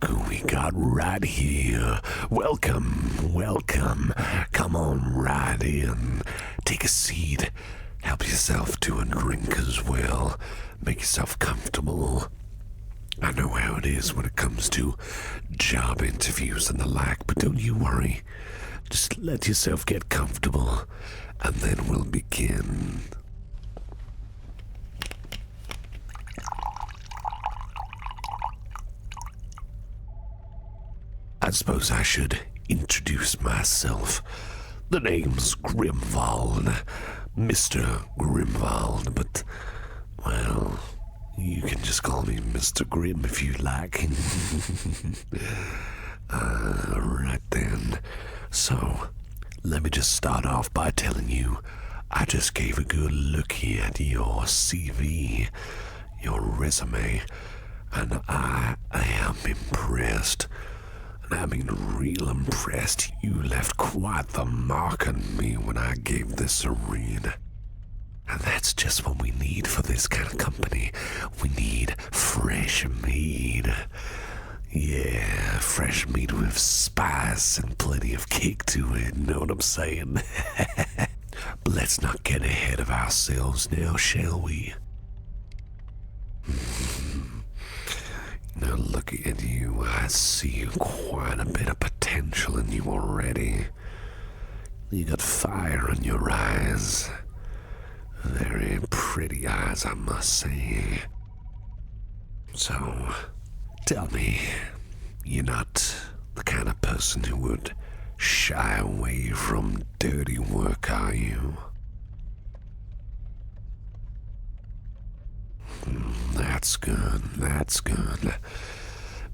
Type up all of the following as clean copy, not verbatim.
look who we got right here. Welcome, welcome. Come on right in. Take a seat. Help yourself to a drink as well. Make yourself comfortable. I know how it is when it comes to job interviews and the like, but don't you worry. Just let yourself get comfortable, and then we'll begin. I suppose I should introduce myself. The name's Grimwald, Mr. Grimwald, but, well, you can just call me Mr. Grim if you like. Right then. So, let me just start off by telling you, I just gave a good look here at your CV, your resume, and I am impressed. I mean, real impressed. You left quite the mark on me when I gave this a read. And that's just what we need for this kind of company. We need fresh meat. Yeah, fresh meat with spice and plenty of kick to it, know what I'm saying? But let's not get ahead of ourselves now, shall we? Now looking at you, I see quite a bit of potential in you already. You got fire in your eyes. Very pretty eyes, I must say. So, tell me, you're not the kind of person who would shy away from dirty work, are you? That's good.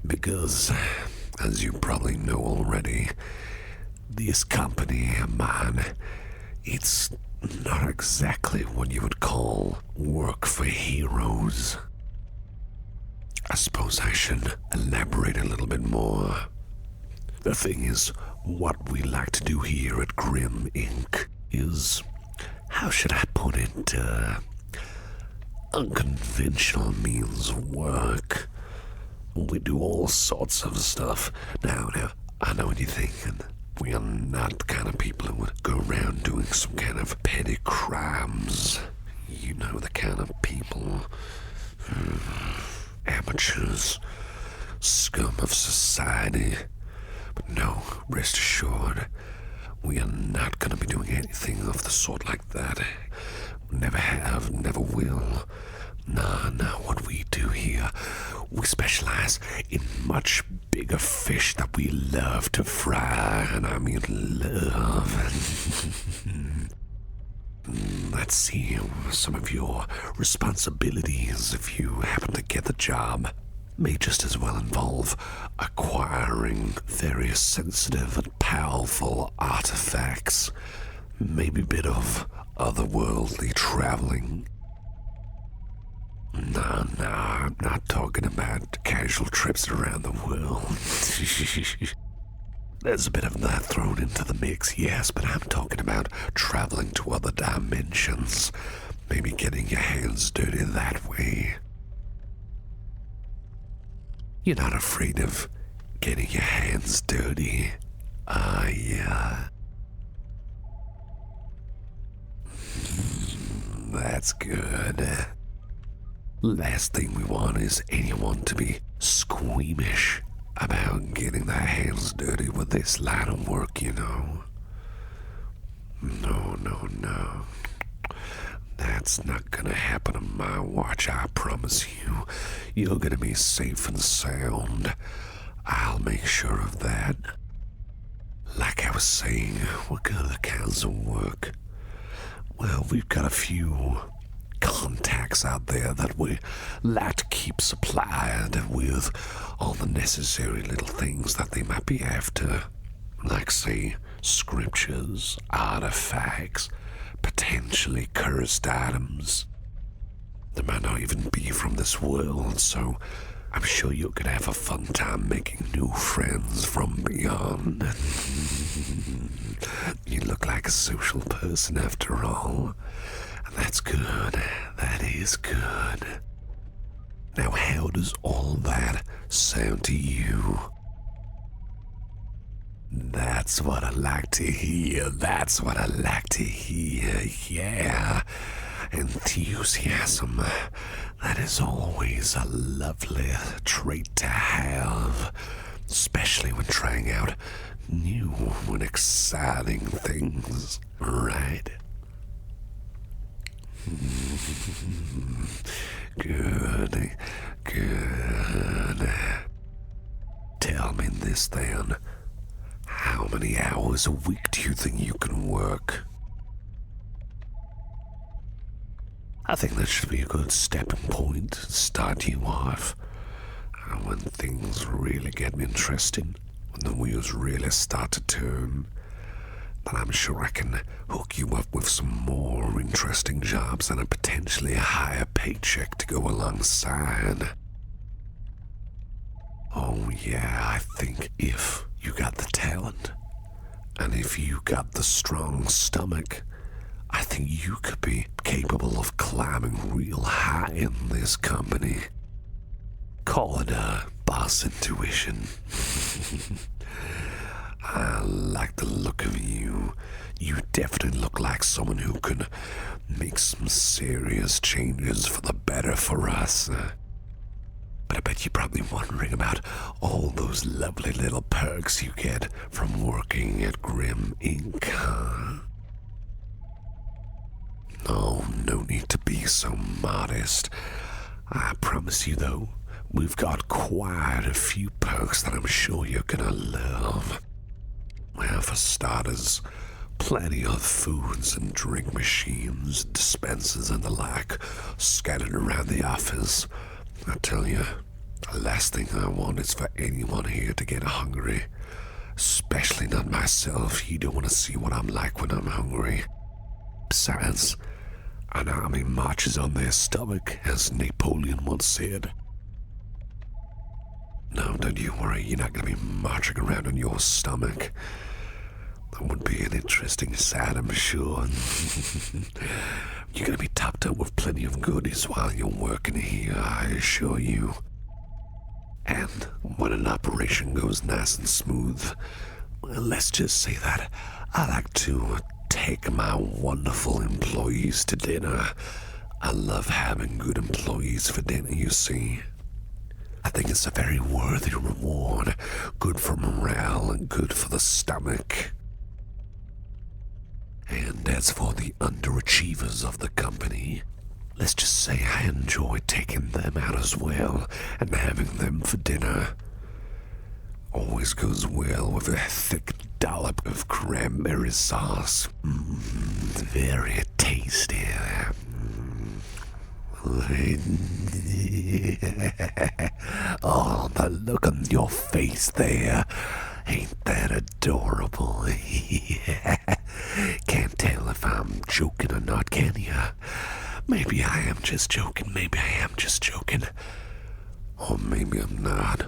Because, as you probably know already, this company of mine, it's not exactly what you would call work for heroes. I suppose I should elaborate a little bit more. The thing is, what we like to do here at Grim Inc. is, how should I put it, unconventional means of work. We do all sorts of stuff. Now, I know what you're thinking. We are not the kind of people who would go around doing some kind of petty crimes. You know the kind of people. Amateurs. Scum of society. But no, rest assured, we are not going to be doing anything of the sort like that. Never have, never will. Nah, what we do here, we specialize in much bigger fish that we love to fry, and I mean love. Let's see, some of your responsibilities, if you happen to get the job, may just as well involve acquiring very sensitive and powerful artifacts, maybe a bit of otherworldly traveling. No, I'm not talking about casual trips around the world. There's a bit of that thrown into the mix, yes, but I'm talking about traveling to other dimensions. Maybe getting your hands dirty that way. You're not afraid of getting your hands dirty, are ya? That's good. Last thing we want is anyone to be squeamish about getting their hands dirty with this line of work, you know. No. That's not gonna happen on my watch, I promise you. You're gonna be safe and sound. I'll make sure of that. Like I was saying, what other kinds of work? Well, we've got a few contacts out there that we like to keep supplied with all the necessary little things that they might be after. Like, say, scriptures, artifacts, potentially cursed items. They might not even be from this world, so I'm sure you're gonna have a fun time making new friends from beyond. You look like a social person after all. And that's good. That is good. Now, how does all that sound to you? That's what I like to hear. That's what I like to hear. Yeah. Enthusiasm. That is always a lovely trait to have, especially when trying out new and exciting things, right? Good, good. Tell me this then. How many hours a week do you think you can work? I think that should be a good stepping point to start you off. When things really get interesting, when the wheels really start to turn, then I'm sure I can hook you up with some more interesting jobs and a potentially higher paycheck to go alongside. Oh yeah, I think if you got the talent, and if you got the strong stomach, I think you could be capable of climbing real high in this company. Call it boss intuition. I like the look of you. You definitely look like someone who could make some serious changes for the better for us. But I bet you're probably wondering about all those lovely little perks you get from working at Grim Inc., huh? Oh, no need to be so modest. I promise you, though, we've got quite a few perks that I'm sure you're gonna love. Well, for starters, plenty of foods and drink machines, dispensers and the like scattered around the office. I tell you, the last thing I want is for anyone here to get hungry. Especially not myself. You don't want to see what I'm like when I'm hungry. Besides, an army marches on their stomach, as Napoleon once said. No, don't you worry, you're not going to be marching around on your stomach. That would be an interesting sight, I'm sure. You're going to be topped up with plenty of goodies while you're working here, I assure you. And when an operation goes nice and smooth, well, let's just say that I like to take my wonderful employees to dinner. I love having good employees for dinner, you see. I think it's a very worthy reward, good for morale and good for the stomach. And as for the underachievers of the company, let's just say I enjoy taking them out as well and having them for dinner. Always goes well with a thick dollop of cranberry sauce. Very tasty. Oh, the look on your face there. Ain't that adorable? Can't tell if I'm joking or not, can you? Maybe I am just joking, maybe I am just joking. Or maybe I'm not.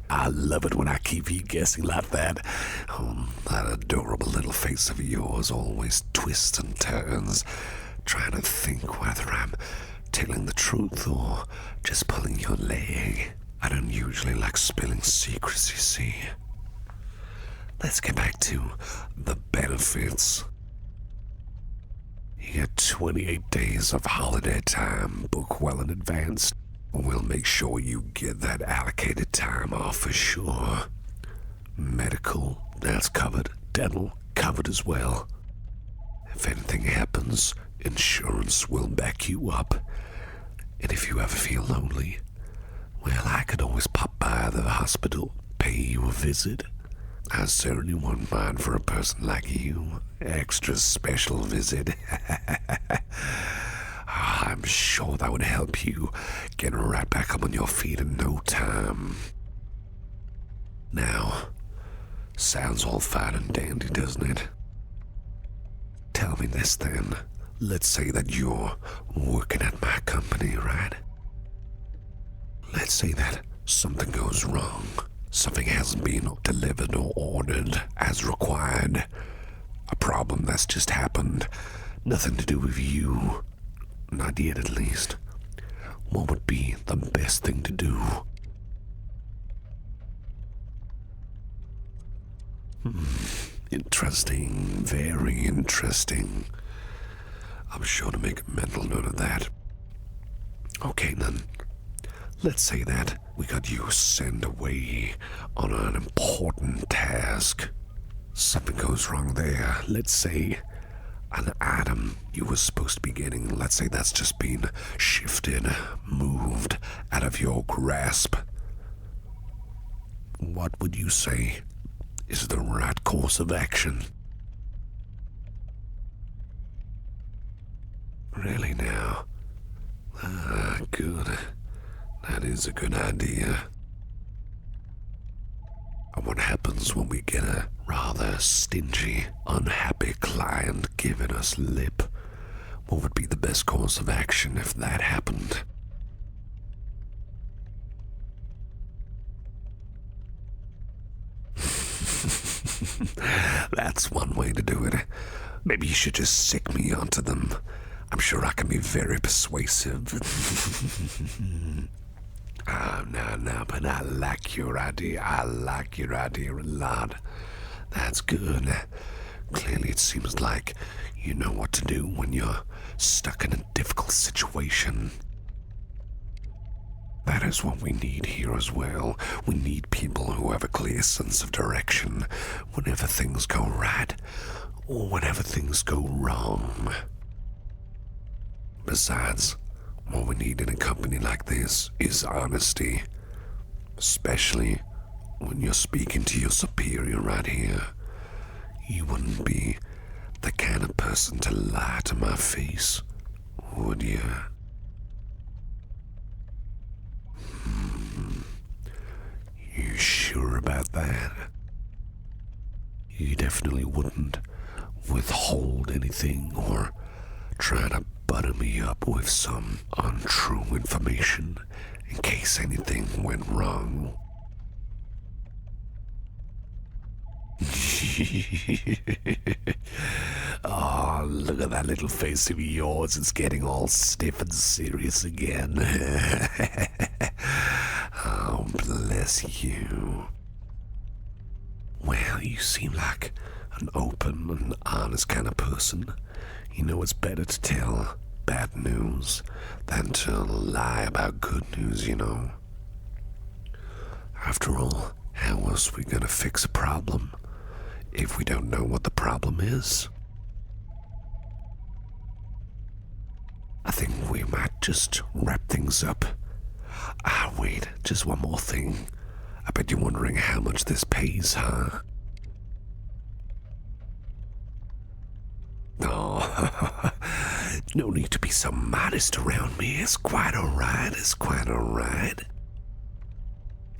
I love it when I keep you guessing like that. Oh, that adorable little face of yours always twists and turns, trying to think whether I'm telling the truth or just pulling your leg. I don't usually like spilling secrets, you see. Let's get back to the benefits. You get 28 days of holiday time. Book well in advance. We'll make sure you get that allocated time off for sure. Medical, that's covered. Dental, covered as well. If anything happens, insurance will back you up. And if you ever feel lonely, well, I could always pop by the hospital, pay you a visit. I certainly wouldn't mind for a person like you. Extra special visit. I'm sure that would help you get right back up on your feet in no time. Now, sounds all fine and dandy, doesn't it? Tell me this then. Let's say that you're working at my company, right? Let's say that something goes wrong. Something hasn't been delivered or ordered as required. A problem that's just happened. Nothing to do with you. Not yet, at least. what would be the best thing to do? Interesting, very interesting. I'm sure to make a mental note of that. Okay, then. Let's say that we got you sent away on an important task. Something goes wrong there. Let's say an item you were supposed to be getting, let's say that's just been shifted, moved out of your grasp. What would you say is the right course of action? Really now? Good. That is a good idea. And what happens when we get a rather stingy, unhappy client giving us lip? What would be the best course of action if that happened? That's one way to do it. Maybe you should just sick me onto them. I'm sure I can be very persuasive. No, but I like your idea. I like your idea a lot. That's good. Clearly it seems like you know what to do when you're stuck in a difficult situation. That is what we need here as well. We need people who have a clear sense of direction whenever things go right or whenever things go wrong. Besides, what we need in a company like this is honesty, especially when you're speaking to your superior right here. You wouldn't be the kind of person to lie to my face, would you? You sure about that? You definitely wouldn't withhold anything or try to butter me up with some untrue information in case anything went wrong. Oh, look at that little face of yours. It's getting all stiff and serious again. Oh, bless you. Well, you seem like an open and honest kind of person. You know it's better to tell bad news than to lie about good news, you know. After all, how else are we gonna fix a problem if we don't know what the problem is? I think we might just wrap things up. Wait, just one more thing. I bet you're wondering how much this pays, huh? Oh, no need to be so modest around me. It's quite alright, it's quite alright.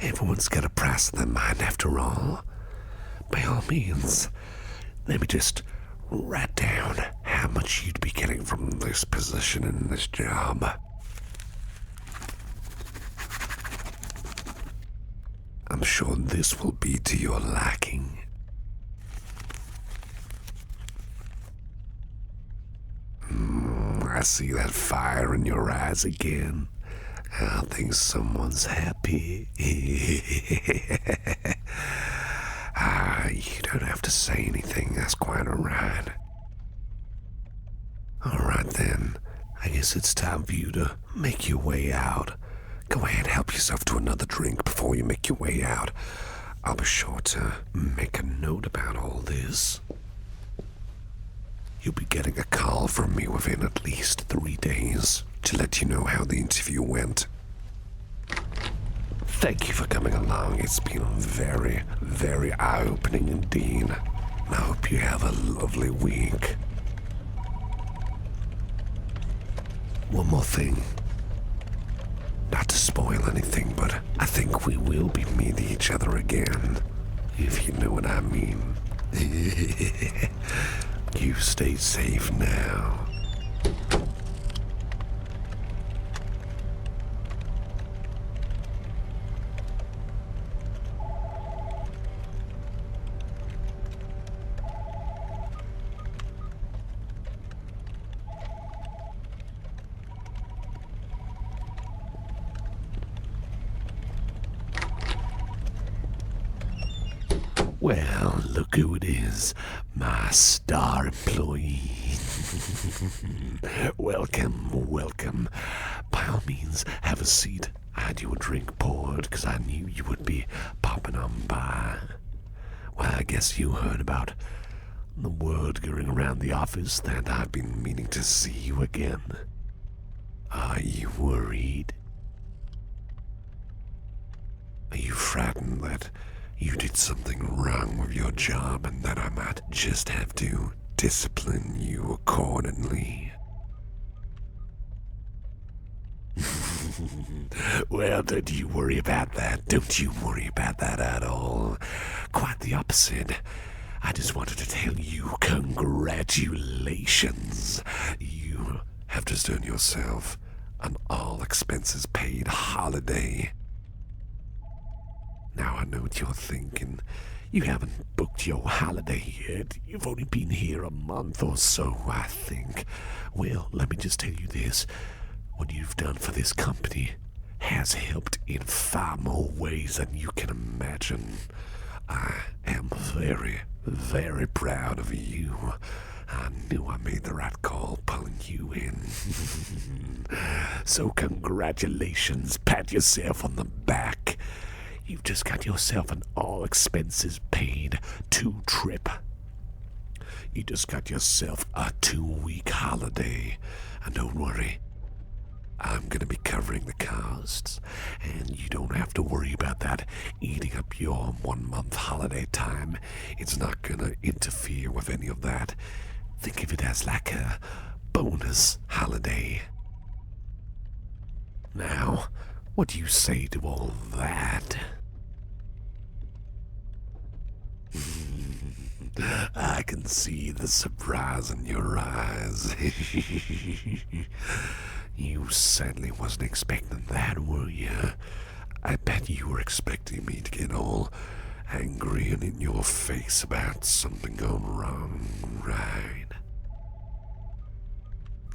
Everyone's got a price in their mind after all. By all means, let me just write down how much you'd be getting from this position and this job. I'm sure this will be to your liking. I see that fire in your eyes again. I think someone's happy. You don't have to say anything. That's quite alright. Alright then. I guess it's time for you to make your way out. Go ahead, help yourself to another drink before you make your way out. I'll be sure to make a note about all this. You'll be getting a call from me within at least 3 days to let you know how the interview went. Thank you for coming along. It's been very, very eye-opening indeed. I hope you have a lovely week. One more thing. Not to spoil anything, but I think we will be meeting each other again, if you know what I mean. You stay safe now. Well, look who it is, my star employee. Welcome. By all means, have a seat. I had you a drink poured because I knew you would be popping on by. Well, I guess you heard about the word going around the office that I've been meaning to see you again. Are you worried? Are you frightened that you did something wrong with your job and that I might just have to discipline you accordingly? Well, don't you worry about that. Don't you worry about that at all. Quite the opposite. I just wanted to tell you congratulations. You have just earned yourself an all-expenses-paid holiday. Now I know what you're thinking. You haven't booked your holiday yet. You've only been here a month or so, I think. Well, let me just tell you this. What you've done for this company has helped in far more ways than you can imagine. I am very, very proud of you. I knew I made the right call pulling you in. So congratulations. Pat yourself on the back. You've just got yourself an all-expenses-paid 2 trip. You just got yourself a 2-week holiday. And don't worry, I'm gonna be covering the costs, and you don't have to worry about that eating up your 1-month holiday time. It's not gonna interfere with any of that. Think of it as like a bonus holiday. Now, what do you say to all that? I can see the surprise in your eyes. You certainly wasn't expecting that, were you? I bet you were expecting me to get all angry and in your face about something going wrong, right?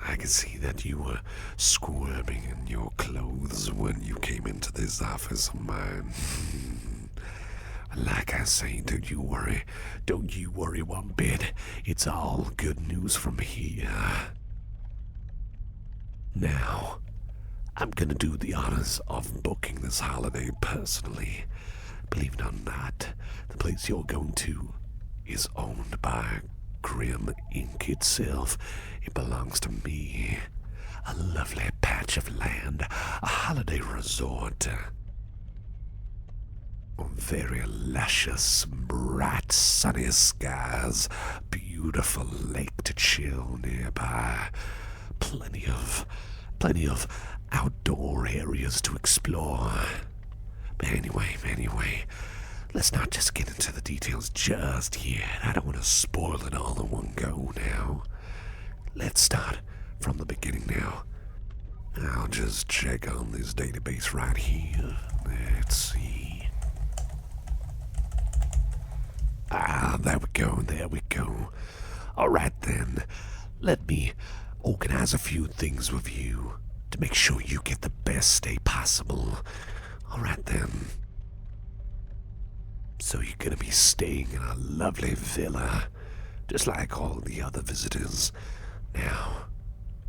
I can see that you were squirming in your clothes when you came into this office of mine. Like I say, don't you worry one bit. It's all good news from here. Now, I'm gonna do the honors of booking this holiday personally. Believe it or not, the place you're going to is owned by Grim Inc. itself. It belongs to me. A lovely patch of land, a holiday resort. Very luscious, bright, sunny skies, beautiful lake to chill nearby, plenty of outdoor areas to explore. But anyway, let's not just get into the details just yet. I don't want to spoil it all in one go now. Let's start from the beginning now. I'll just check on this database right here. Let's see. There we go. Alright then, let me organize a few things with you to make sure you get the best stay possible. Alright then. So you're gonna be staying in a lovely villa, just like all the other visitors. Now,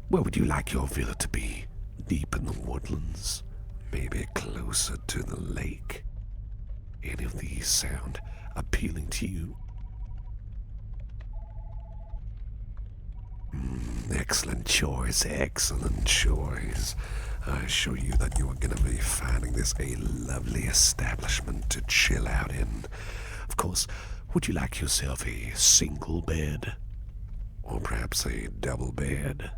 where would you like your villa to be? Deep in the woodlands? Maybe closer to the lake? Any of these sound appealing to you? Excellent choice. I assure you that you are going to be finding this a lovely establishment to chill out in. Of course, would you like yourself a single bed? Or perhaps a double bed?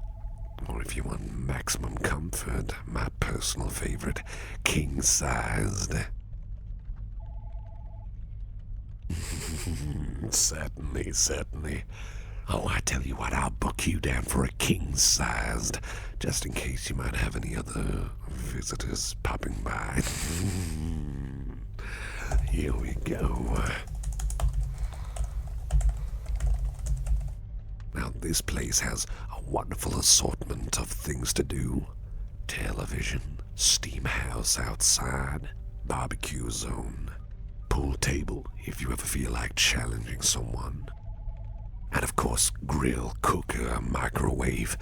Or if you want maximum comfort, my personal favorite, king-sized. Certainly. Oh, I tell you what, I'll book you down for a king-sized, just in case you might have any other visitors popping by. Here we go. Now, this place has a wonderful assortment of things to do. Television, steam house outside, barbecue zone, pool table if you ever feel like challenging someone. And of course, grill, cooker, microwave.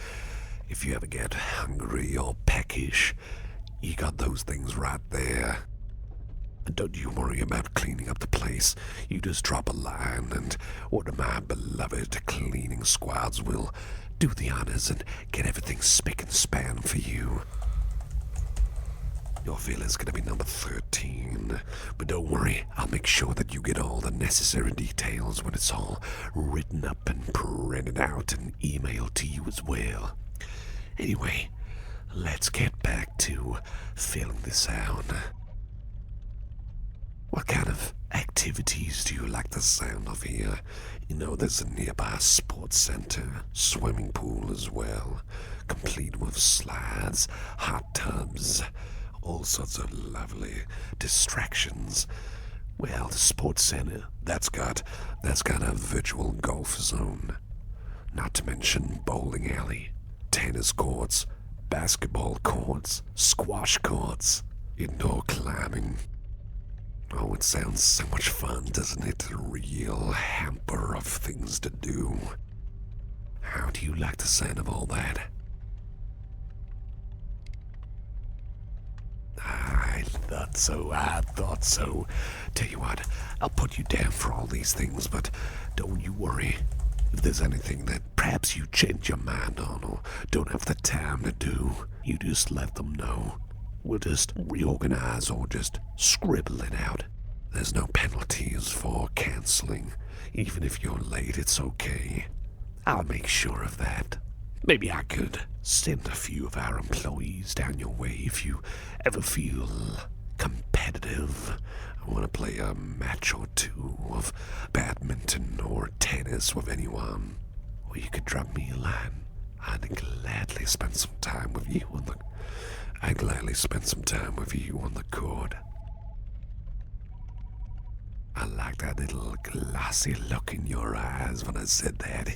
If you ever get hungry or peckish, you got those things right there. And don't you worry about cleaning up the place. You just drop a line and one of my beloved cleaning squads will do the honors and get everything spick and span for you. Your villa's gonna be number 13, but don't worry, I'll make sure that you get all the necessary details when it's all written up and printed out and emailed to you as well. Anyway, let's get back to filling this out. What kind of activities do you like the sound of here? You know, there's a nearby sports center, swimming pool as well, complete with slides, hot tubs, all sorts of lovely distractions. Well, the sports center, that's got a virtual golf zone. Not to mention bowling alley, tennis courts, basketball courts, squash courts, indoor climbing. Oh, it sounds so much fun, doesn't it? A real hamper of things to do. How do you like the sound of all that? I thought so. Tell you what, I'll put you down for all these things, but don't you worry. If there's anything that perhaps you change your mind on or don't have the time to do, you just let them know. We'll just reorganize or just scribble it out. There's no penalties for canceling. Even if you're late, it's okay. I'll make sure of that. Maybe I could send a few of our employees down your way if you ever feel competitive. I want to play a match or two of badminton or tennis with anyone. Or you could drop me a line. I'd gladly spend some time with you on the court. I like that little glassy look in your eyes when I said that.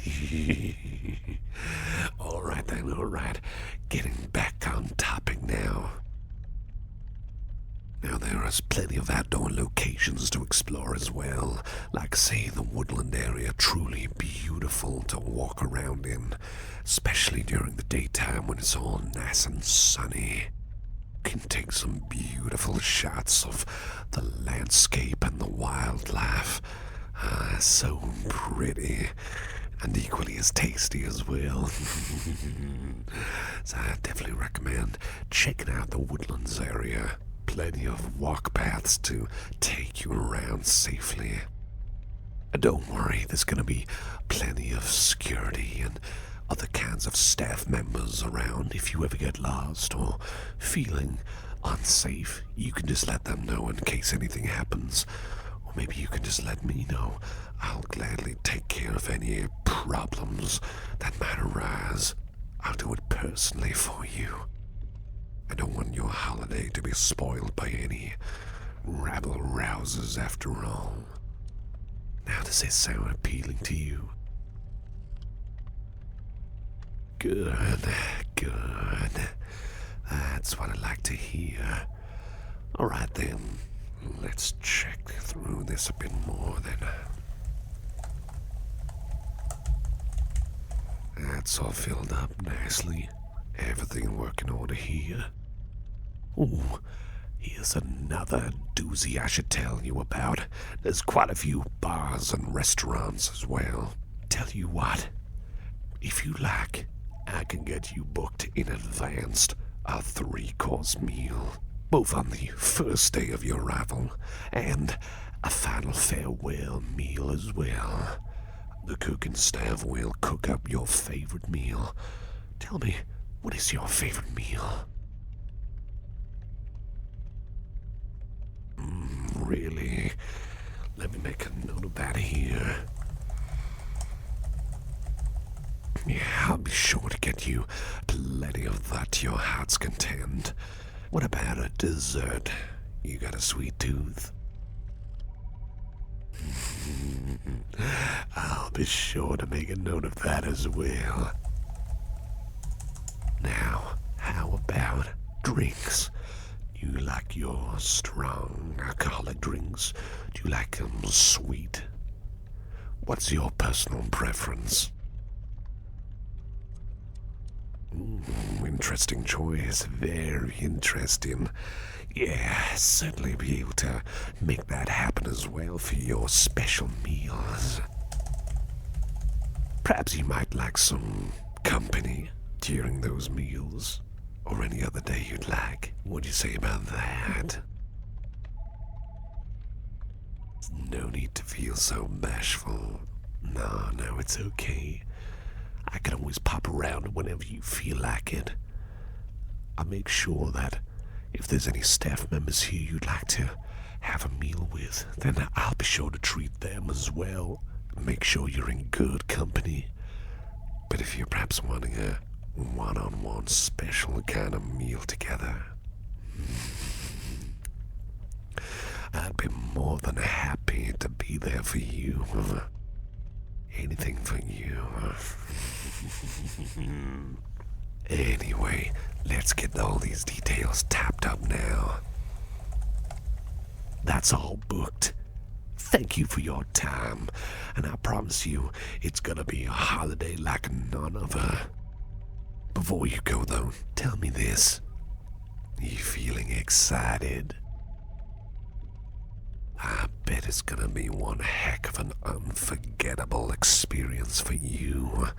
All right. Getting back on topic now. Now, there is plenty of outdoor locations to explore as well, like, say, the woodland area, truly beautiful to walk around in, especially during the daytime when it's all nice and sunny. You can take some beautiful shots of the landscape and the wildlife. So pretty, and equally as tasty as well. So I definitely recommend checking out the woodlands area. Plenty of walk paths to take you around safely. And don't worry, there's going to be plenty of security and other kinds of staff members around. If you ever get lost or feeling unsafe, you can just let them know in case anything happens. Or maybe you can just let me know. I'll gladly take care of any problems that might arise. I'll do it personally for you. I don't want your holiday to be spoiled by any rabble-rousers after all. Now, does this sound appealing to you? Good. That's what I like to hear. All right, then. Let's check through this a bit more, then. That's all filled up nicely. Everything in working order here. Ooh, here's another doozy I should tell you about. There's quite a few bars and restaurants as well. Tell you what, if you like, I can get you booked in advance a 3-course meal, both on the first day of your arrival and a final farewell meal as well. The cooking staff will cook up your favorite meal. Tell me, what is your favorite meal? Really? Let me make a note of that here. Yeah, I'll be sure to get you plenty of that to your heart's content. What about a dessert? You got a sweet tooth? I'll be sure to make a note of that as well. Now, how about drinks? you like your strong alcoholic drinks? Do you like them sweet? What's your personal preference? Interesting choice. Very interesting. Yeah, certainly be able to make that happen as well for your special meals. Perhaps you might like some company during those meals, or any other day you'd like. What do you say about that? No need to feel so bashful. No, it's okay. I can always pop around whenever you feel like it. I'll make sure that if there's any staff members here you'd like to have a meal with, then I'll be sure to treat them as well. Make sure you're in good company. But if you're perhaps wanting a one-on-one special kind of meal together, I'd be more than happy to be there for you. Anything for you. Anyway, let's get all these details tapped up now. That's all booked. Thank you for your time, and I promise you it's gonna be a holiday like none other. Before you go though, tell me this. Are you feeling excited? I bet it's gonna be one heck of an unforgettable experience for you.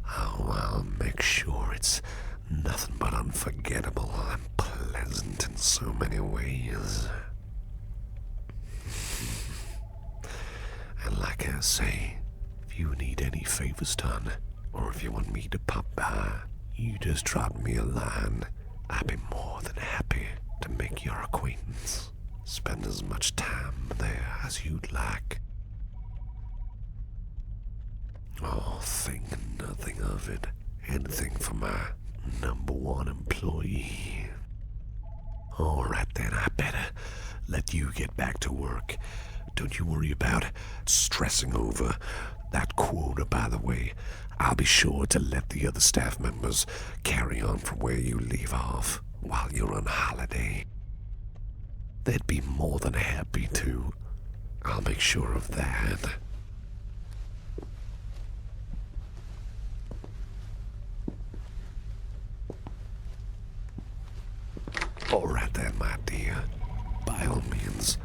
Oh, I'll make sure it's nothing but unforgettable and pleasant in so many ways. And like I say, if you need any favors done, or if you want me to pop by, you just drop me a line. I'd be more than happy to make your acquaintance. Spend as much time there as you'd like. Oh, think nothing of it. Anything for my #1 employee. Alright then, I better let you get back to work. Don't you worry about stressing over that quota, by the way. I'll be sure to let the other staff members carry on from where you leave off while you're on holiday. They'd be more than happy to. I'll make sure of that. Alright then, my dear. By all means,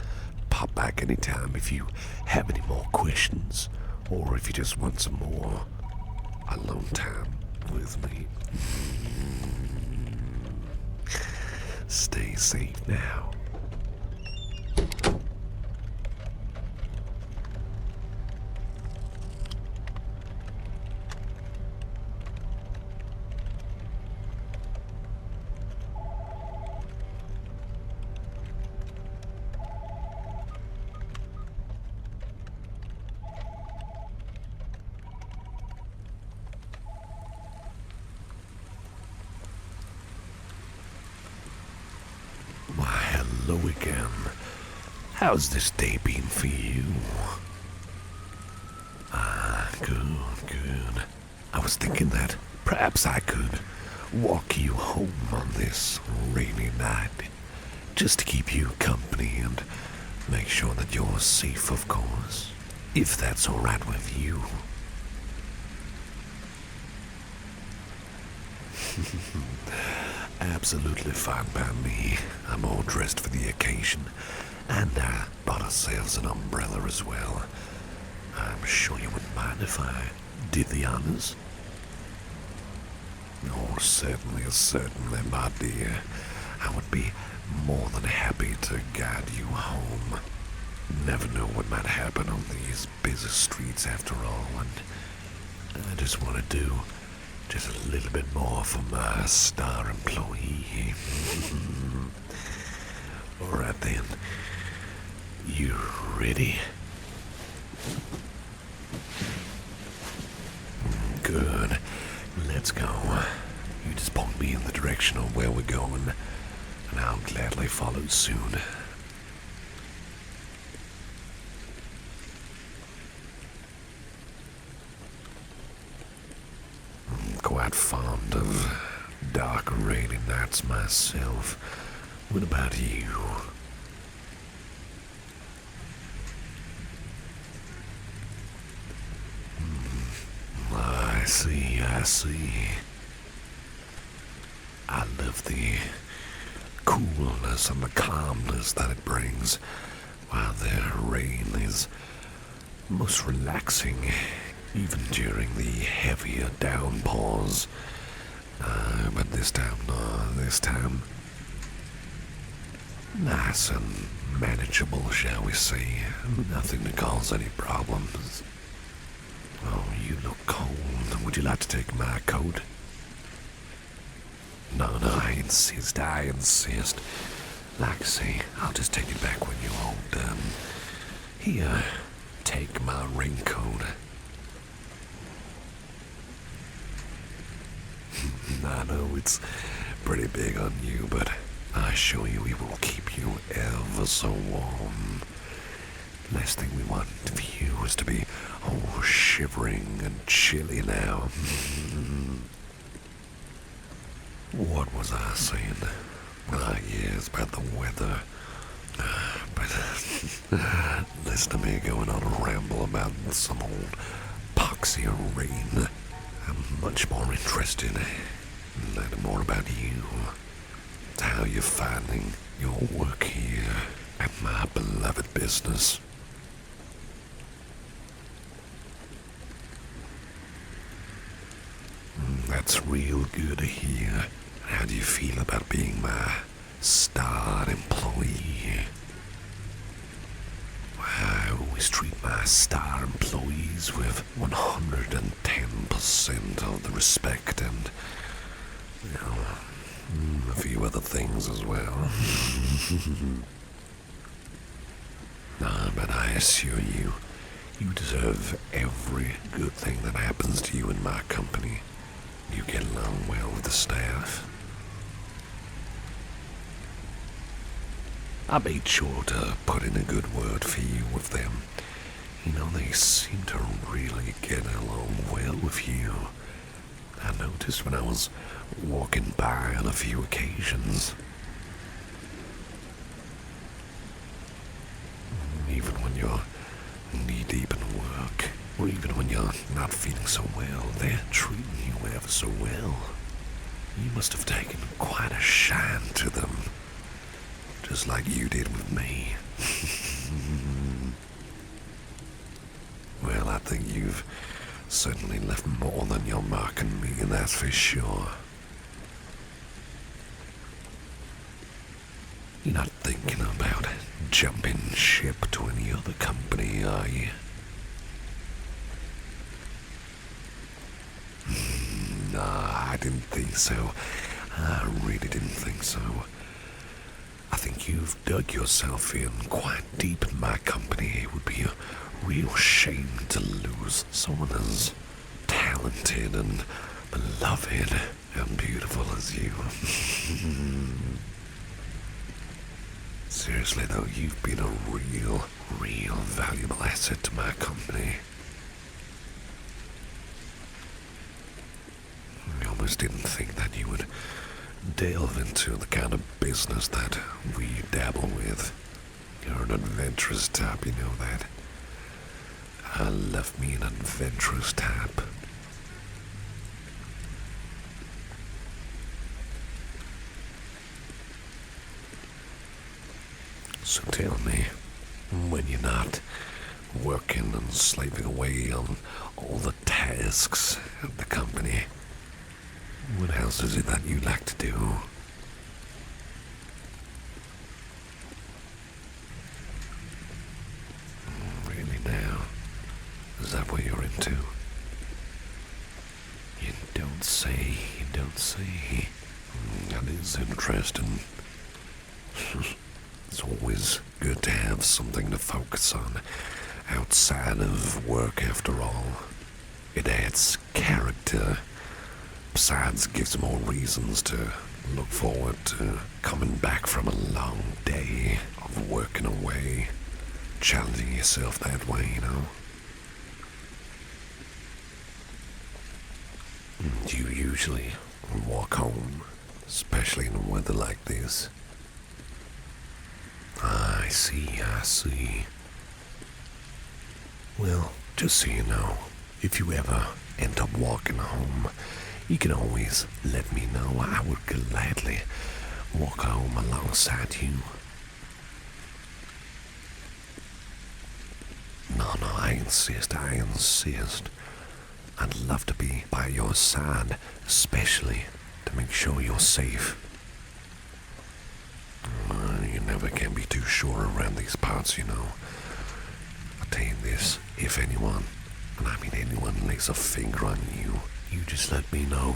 pop back anytime if you have any more questions, or if you just want some more alone time with me. Stay safe now. Hello again. How's this day been for you? Good. I was thinking that perhaps I could walk you home on this rainy night, just to keep you company and make sure that you're safe, of course, if that's alright with you. Absolutely fine by me. I'm all dressed for the occasion, and I bought ourselves an umbrella as well. I'm sure you wouldn't mind if I did the honors. Oh, certainly, my dear. I would be more than happy to guide you home. Never know what might happen on these busy streets after all, and I just want to do just a little bit more for my star employee. Alright then. You ready? Good. Let's go. You just point me in the direction of where we're going, and I'll gladly follow soon. I'm quite fond of dark, rainy nights myself. What about you? I see. I love the coolness and the calmness that it brings, while the rain is most relaxing, even during the heavier downpours. But this time, nice and manageable, shall we say. Nothing to cause any problems. Oh, you look cold. Would you like to take my coat? No, I insist. Like I say, I'll just take it back when you're all done. Here, take my raincoat. I know it's pretty big on you, but I assure you it will keep you ever so warm. Last thing we want for you is to be all shivering and chilly now. What was I saying? Yes, about the weather. But listen to me going on a ramble about some old poxy rain. I'm much more interested in learning more about you. How you're finding your work here at my beloved business. That's real good to hear. How do you feel about being my star employee? I always treat my star employees with 110% of the respect and, a few other things as well. But I assure you, you deserve every good thing that happens to you in my company. You get along well with the staff. I made sure to put in a good word for you with them. They seem to really get along well with you. I noticed when I was walking by on a few occasions. Even when you're knee-deep in work, or even when you're not feeling so well, they're treating you ever so well. You must have taken quite a shine to them, just like you did with me. Well, I think you've certainly left more than your mark on me, and that's for sure. You're not thinking about jumping ship to any other company, are you? Nah, I didn't think so. I really didn't think so. I think you've dug yourself in quite deep in my company. It would be a real shame to lose someone as talented and beloved and beautiful as you. Seriously though, you've been a real valuable asset to my company. I almost didn't think that you would delve into the kind of business that we dabble with. You're an adventurous type, you know that. I love me an adventurous type. So tell me, when you're not working and slaving away on all the tasks at the company, what else is it that you like to do? Really now? Is that what you're into? You don't say. That is interesting. It's always good to have something to focus on outside of work after all. It adds character. Besides, it gives more reasons to look forward to coming back from a long day of working away, challenging yourself that way, Do you usually walk home, especially in a weather like this? I see. Well, just so you know, if you ever end up walking home, you can always let me know. I would gladly walk home alongside you. No, I insist. I'd love to be by your side, especially to make sure you're safe. You never can be too sure around these parts, you know. I'll tell you this, if anyone, and I mean anyone, lays a finger on you, you just let me know.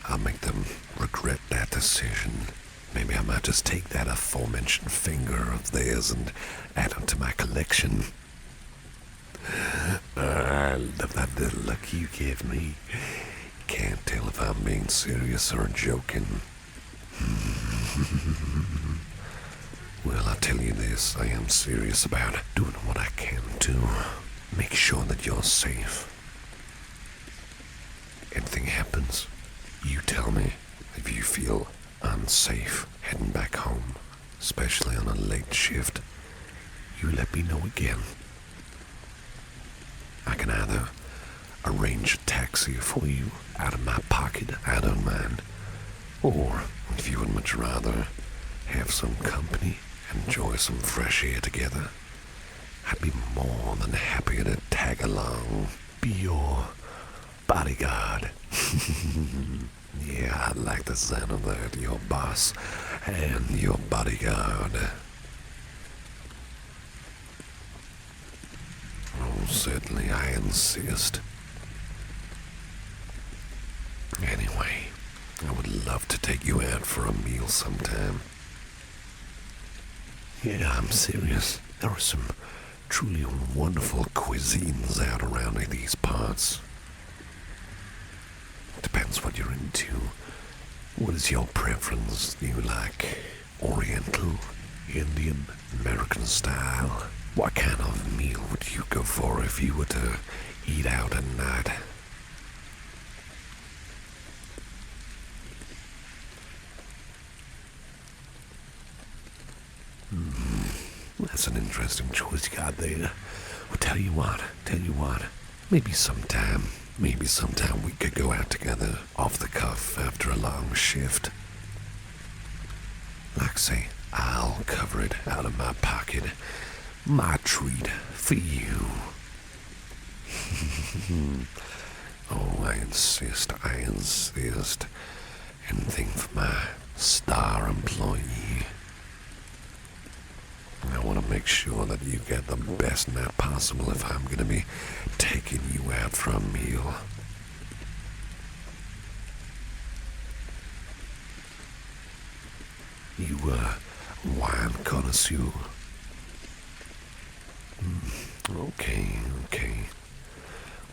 I'll make them regret that decision. Maybe I might just take that aforementioned finger of theirs and add it to my collection. I love that little look you give me. Can't tell if I'm being serious or joking. Well, I'll tell you this, I am serious about doing what I can to make sure that you're safe. Anything happens, you tell me. If you feel unsafe heading back home, especially on a late shift, you let me know again. I can either arrange a taxi for you out of my pocket, I don't mind. Or, if you would much rather have some company, enjoy some fresh air together, I'd be more than happy to tag along, be your bodyguard. Yeah, I like the sound of that, your boss and your bodyguard. Oh, certainly, I insist. Anyway, I would love to take you out for a meal sometime. Yeah, I'm serious. There are some truly wonderful cuisines out around in these parts. Depends what you're into. What is your preference? Do you like Oriental, Indian, American style? What kind of meal would you go for if you were to eat out at night? That's an interesting choice you got there. Well, tell you what, maybe sometime we could go out together off the cuff after a long shift. Like say, I'll cover it out of my pocket. My treat for you. Oh, I insist. Anything for my star employee. I want to make sure that you get the best night possible if I'm going to be taking you out for a meal. You, wine connoisseur. Okay.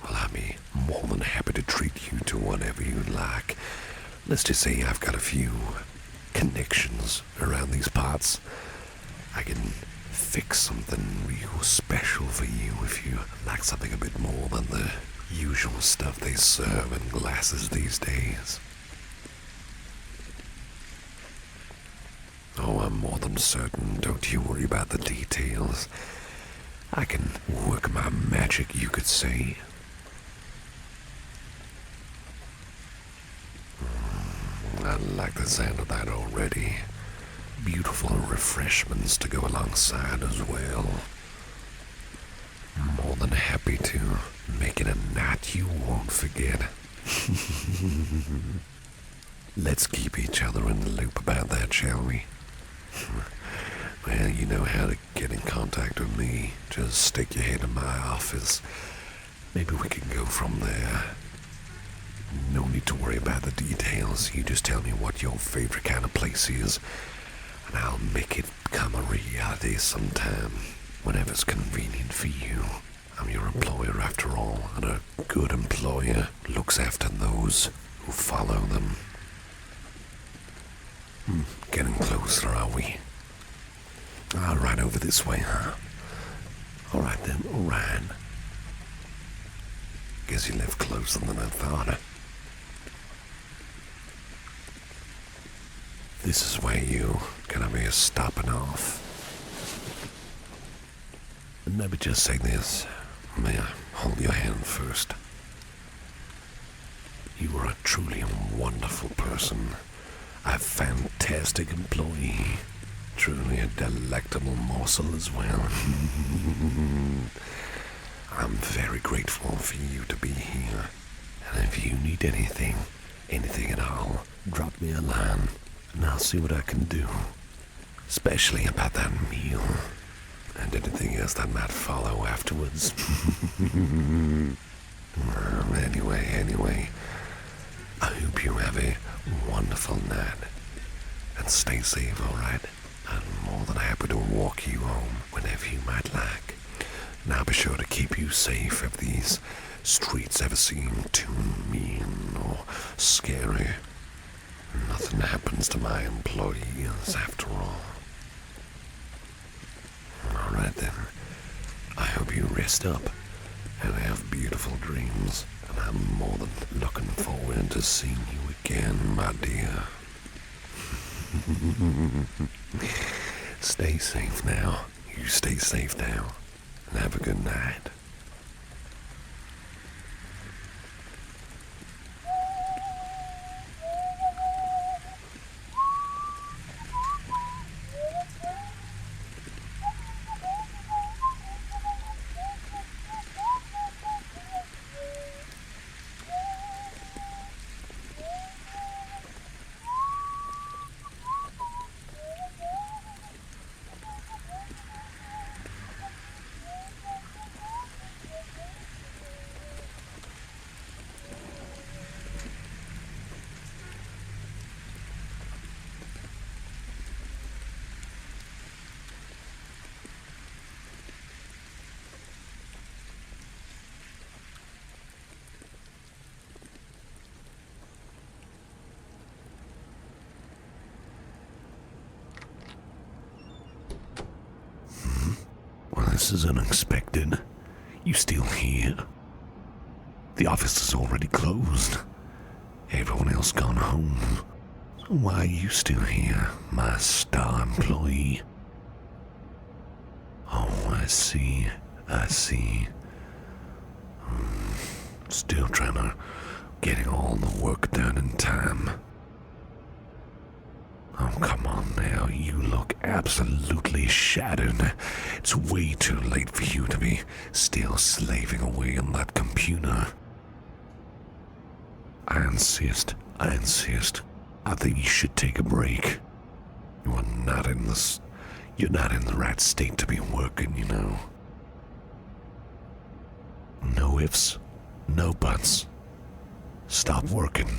Well, I'd be more than happy to treat you to whatever you like. Let's just say I've got a few connections around these parts. I can fix something real special for you if you like something a bit more than the usual stuff they serve in glasses these days. Oh, I'm more than certain. Don't you worry about the details. I can work my magic, you could say. I like the sound of that already. Beautiful refreshments to go alongside as well. More than happy to make it a night you won't forget. Let's keep each other in the loop about that, shall we? Well, you know how to get in contact with me. Just stick your head in my office. Maybe we can go from there. No need to worry about the details. You just tell me what your favorite kind of place is, and I'll make it become a reality sometime, whenever it's convenient for you. I'm your employer after all, and a good employer looks after those who follow them. Getting closer, are we? All right, over this way, huh? All right then, all right. Guess you live closer than I thought. This is where you gonna be stopping off. Let me just say this. May I hold your hand first? You are a truly wonderful person. A fantastic employee. Truly a delectable morsel as well. I'm very grateful for you to be here. And if you need anything at all, drop me a line and I'll see what I can do. Especially about that meal and anything else that might follow afterwards. Anyway, I hope you have a wonderful night. And stay safe, alright? I'm more than happy to walk you home whenever you might like. Now be sure to keep you safe if these streets ever seem too mean or scary. Nothing happens to my employees after all. Alright then, I hope you rest up and have beautiful dreams, and I'm more than looking forward to seeing you again, my dear. Stay safe now. You stay safe now, and have a good night. Well, this is unexpected. You still here? The office is already closed. Everyone else gone home. So why are you still here, my star employee? Oh, I see. Still trying to getting all the work done in time. Oh, come on now, you look absolutely shattered. It's way too late for you to be still slaving away on that computer. I insist. I think you should take a break. You're not in the right state to be working, you know. No ifs, no buts. Stop working.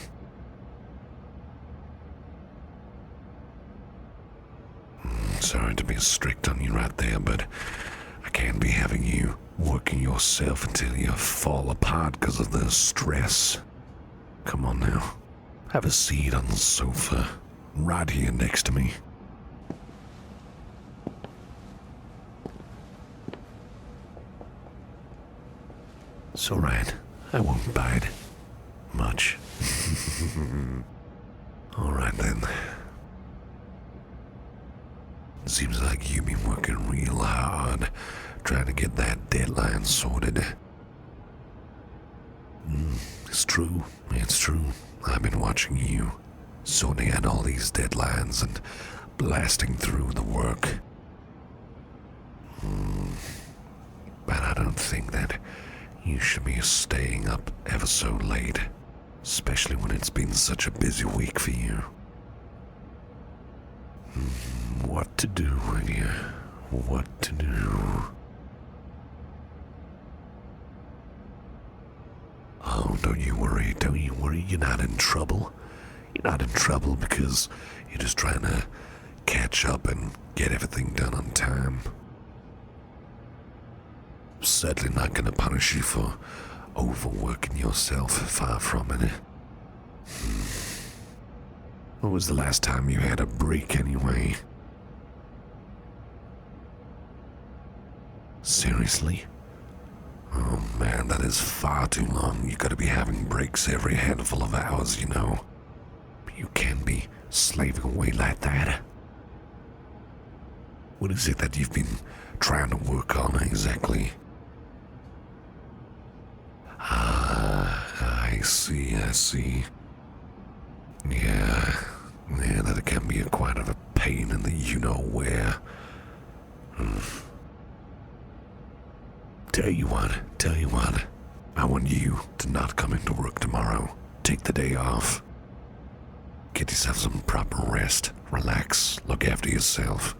Sorry to be strict on you right there, but I can't be having you working yourself until you fall apart because of the stress. Come on now. Have a seat on the sofa, right here next to me. It's alright. I won't bite much. Alright then. Seems like you've been working real hard trying to get that deadline sorted. It's true. I've been watching you, sorting out all these deadlines and blasting through the work. But I don't think that you should be staying up ever so late, especially when it's been such a busy week for you. What to do, Olivia? What to do? Oh, don't you worry. You're not in trouble. You're not in trouble because you're just trying to catch up and get everything done on time. Certainly not going to punish you for overworking yourself, far from it. When was the last time you had a break anyway? Seriously? Oh man, that is far too long. You gotta be having breaks every handful of hours, you know. You can't be slaving away like that. What is it that you've been trying to work on exactly? Ah, I see. Yeah, that can be quite of a pain in the you-know-where. Tell you what, I want you to not come into work tomorrow. Take the day off. Get yourself some proper rest, relax, look after yourself.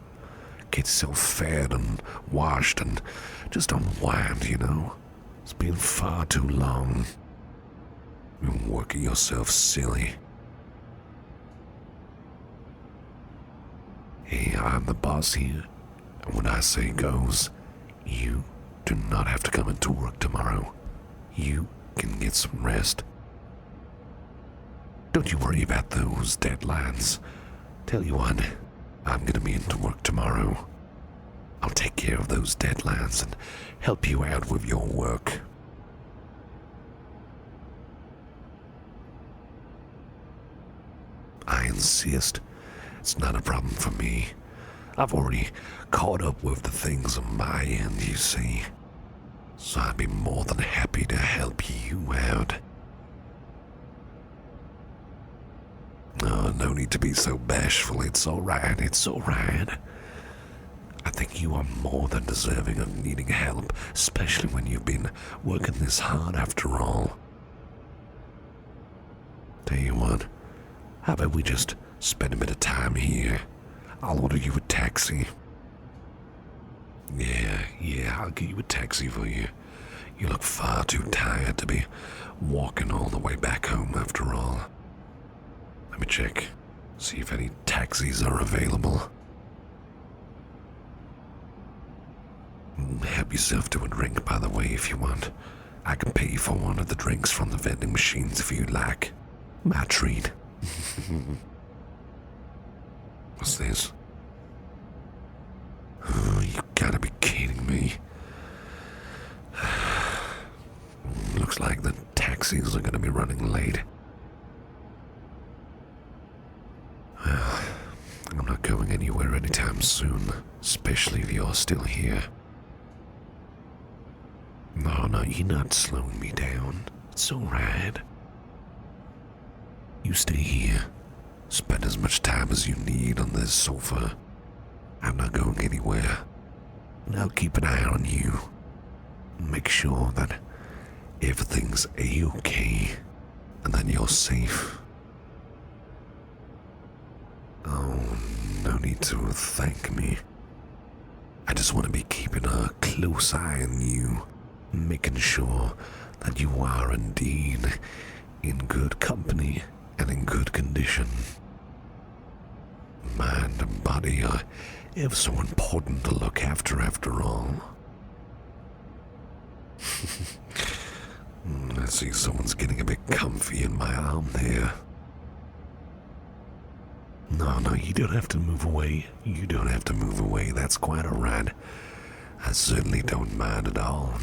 Get yourself fed and washed and just unwind, It's been far too long. You're working yourself silly. Hey, I'm the boss here, and when I say goes, you do not have to come into work tomorrow. You can get some rest. Don't you worry about those deadlines. Tell you what, I'm gonna be into work tomorrow. I'll take care of those deadlines and help you out with your work. I insist. It's not a problem for me. I've already caught up with the things on my end, you see. So I'd be more than happy to help you out. Oh, no need to be so bashful. It's all right. I think you are more than deserving of needing help, especially when you've been working this hard after all. Tell you what, how about we just spend a bit of time here? I'll order you a taxi. Yeah, I'll get you a taxi for you. You look far too tired to be walking all the way back home after all. Let me check, see if any taxis are available. Help yourself to a drink, by the way, if you want. I can pay for one of the drinks from the vending machines if you'd like. My treat. What's this? Oh, you gotta be kidding me. Looks like the taxis are gonna be running late. Well, I'm not going anywhere anytime soon, especially if you're still here. No, you're not slowing me down. It's alright. You stay here. Spend as much time as you need on this sofa. I'm not going anywhere. And I'll keep an eye on you. Make sure that everything's A-okay and that you're safe. Oh, no need to thank me. I just want to be keeping a close eye on you, making sure that you are indeed in good company and in good condition. Mind and body are ever so important to look after all. I see someone's getting a bit comfy in my arm there. No, you don't have to move away. That's quite alright. I certainly don't mind at all.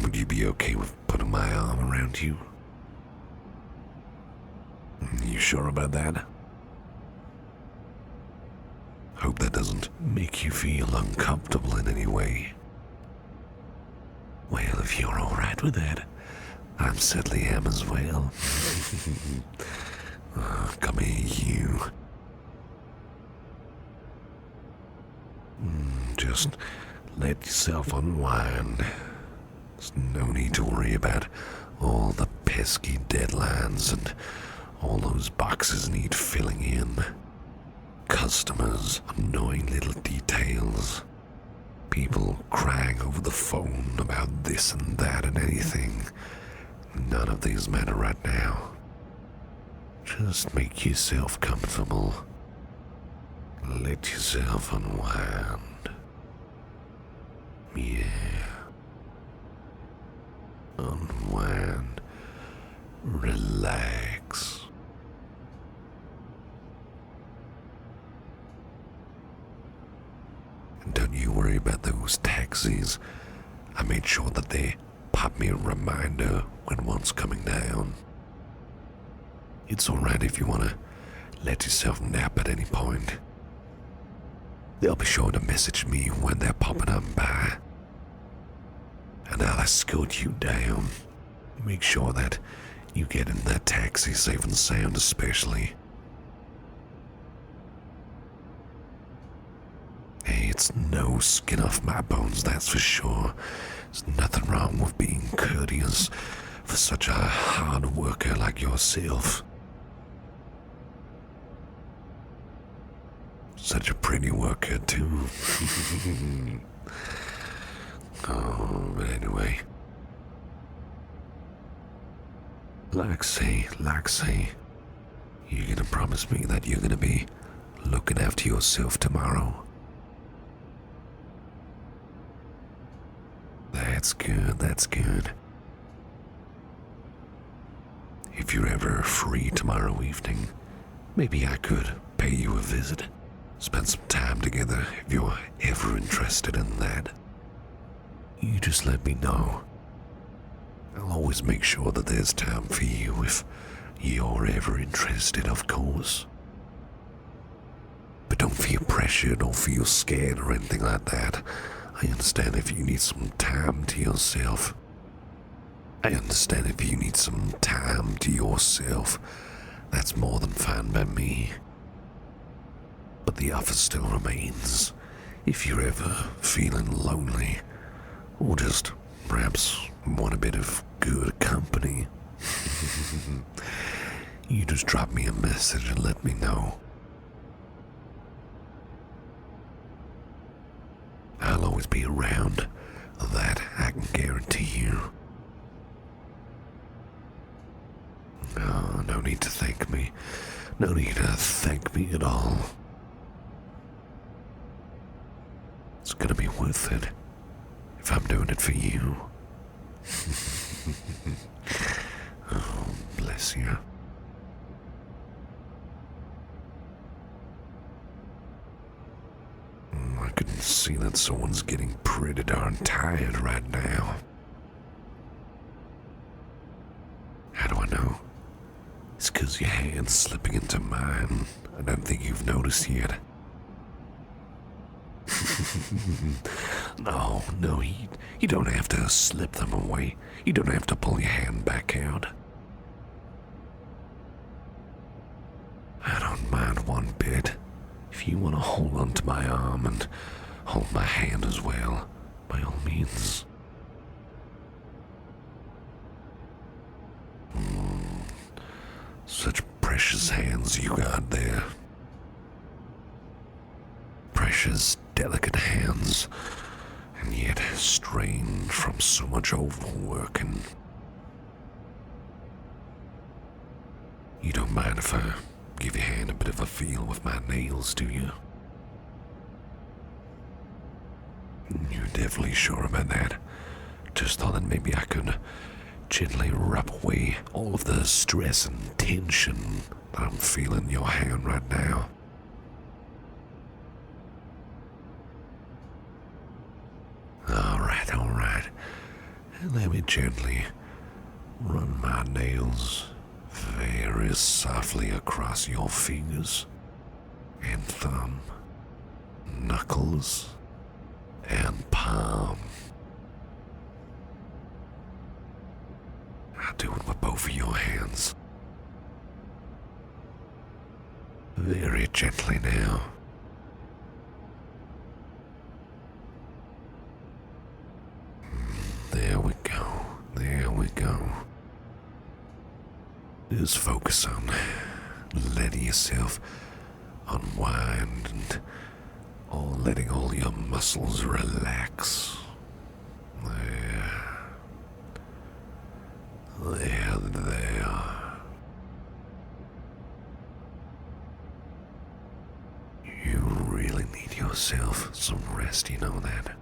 Would you be okay with putting my arm around you? You sure about that? Hope that doesn't make you feel uncomfortable in any way. Well, if you're alright with that, I certainly am as well. Come here, you. Just let yourself unwind. There's no need to worry about all the pesky deadlines and all those boxes need filling in. Customers, annoying little details. People crying over the phone about this and that and anything. None of these matter right now. Just make yourself comfortable. Let yourself unwind. Yeah. Unwind. Relax. And don't you worry about those taxis. I made sure that they pop me a reminder when one's coming down. It's alright if you want to let yourself nap at any point. They'll be sure to message me when they're popping on by, and I'll escort you down. Make sure that you get in that taxi safe and sound, especially. Hey, it's no skin off my bones, that's for sure. There's nothing wrong with being courteous for such a hard worker like yourself. Such a pretty worker, too. Oh, but anyway. Like say, you're gonna promise me that you're gonna be looking after yourself tomorrow? That's good. If you're ever free tomorrow evening, maybe I could pay you a visit. Spend some time together if you're ever interested in that. You just let me know. I'll always make sure that there's time for you if you're ever interested, of course. But don't feel pressured or feel scared or anything like that. I understand if you need some time to yourself. That's more than fine by me. But the offer still remains. If you're ever feeling lonely, or just perhaps want a bit of good company, you just drop me a message and let me know. I'll always be around, that I can guarantee you. Oh, no need to thank me. No need to thank me at all. It's gonna be worth it if I'm doing it for you. Oh, bless you. I can see that someone's getting pretty darn tired right now. How do I know? It's 'cause your hand's slipping into mine. I don't think you've noticed yet. No, you don't have to slip them away. You don't have to pull your hand back out. I don't mind one bit. If you want to hold onto my arm and hold my hand as well, by all means. Such precious hands you got there. Precious, delicate hands, and yet strained from so much overworking. You don't mind if I give your hand a bit of a feel with my nails, do you? You're definitely sure about that. Just thought that maybe I could gently rub away all of the stress and tension that I'm feeling in your hand right now. All right. Let me gently run my nails very softly across your fingers and thumb, knuckles, and palm. I'll do it with both of your hands. Very gently now. There we go. Just focus on letting yourself unwind and letting all your muscles relax. There. You really need yourself some rest, you know that?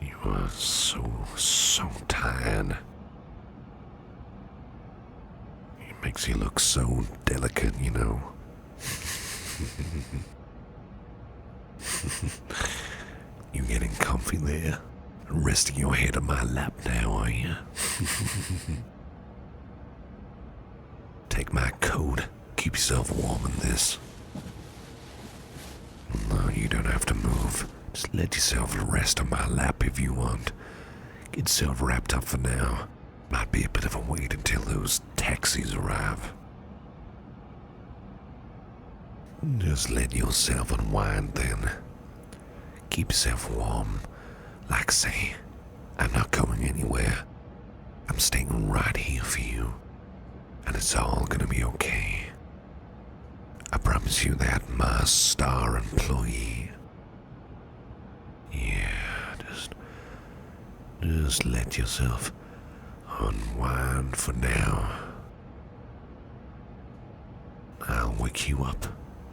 You are so tired. It makes you look so delicate, you know. You getting comfy comfy there? Resting your head on my lap now, are you? Take my coat. Keep yourself warm in this. No, you don't have to move. Just let yourself rest on my lap if you want. Get yourself wrapped up for now. Might be a bit of a wait until those taxis arrive. Just let yourself unwind then. Keep yourself warm. Like I say, I'm not going anywhere. I'm staying right here for you. And it's all gonna be okay. I promise you that, my star employee. Yeah, just let yourself unwind for now. I'll wake you up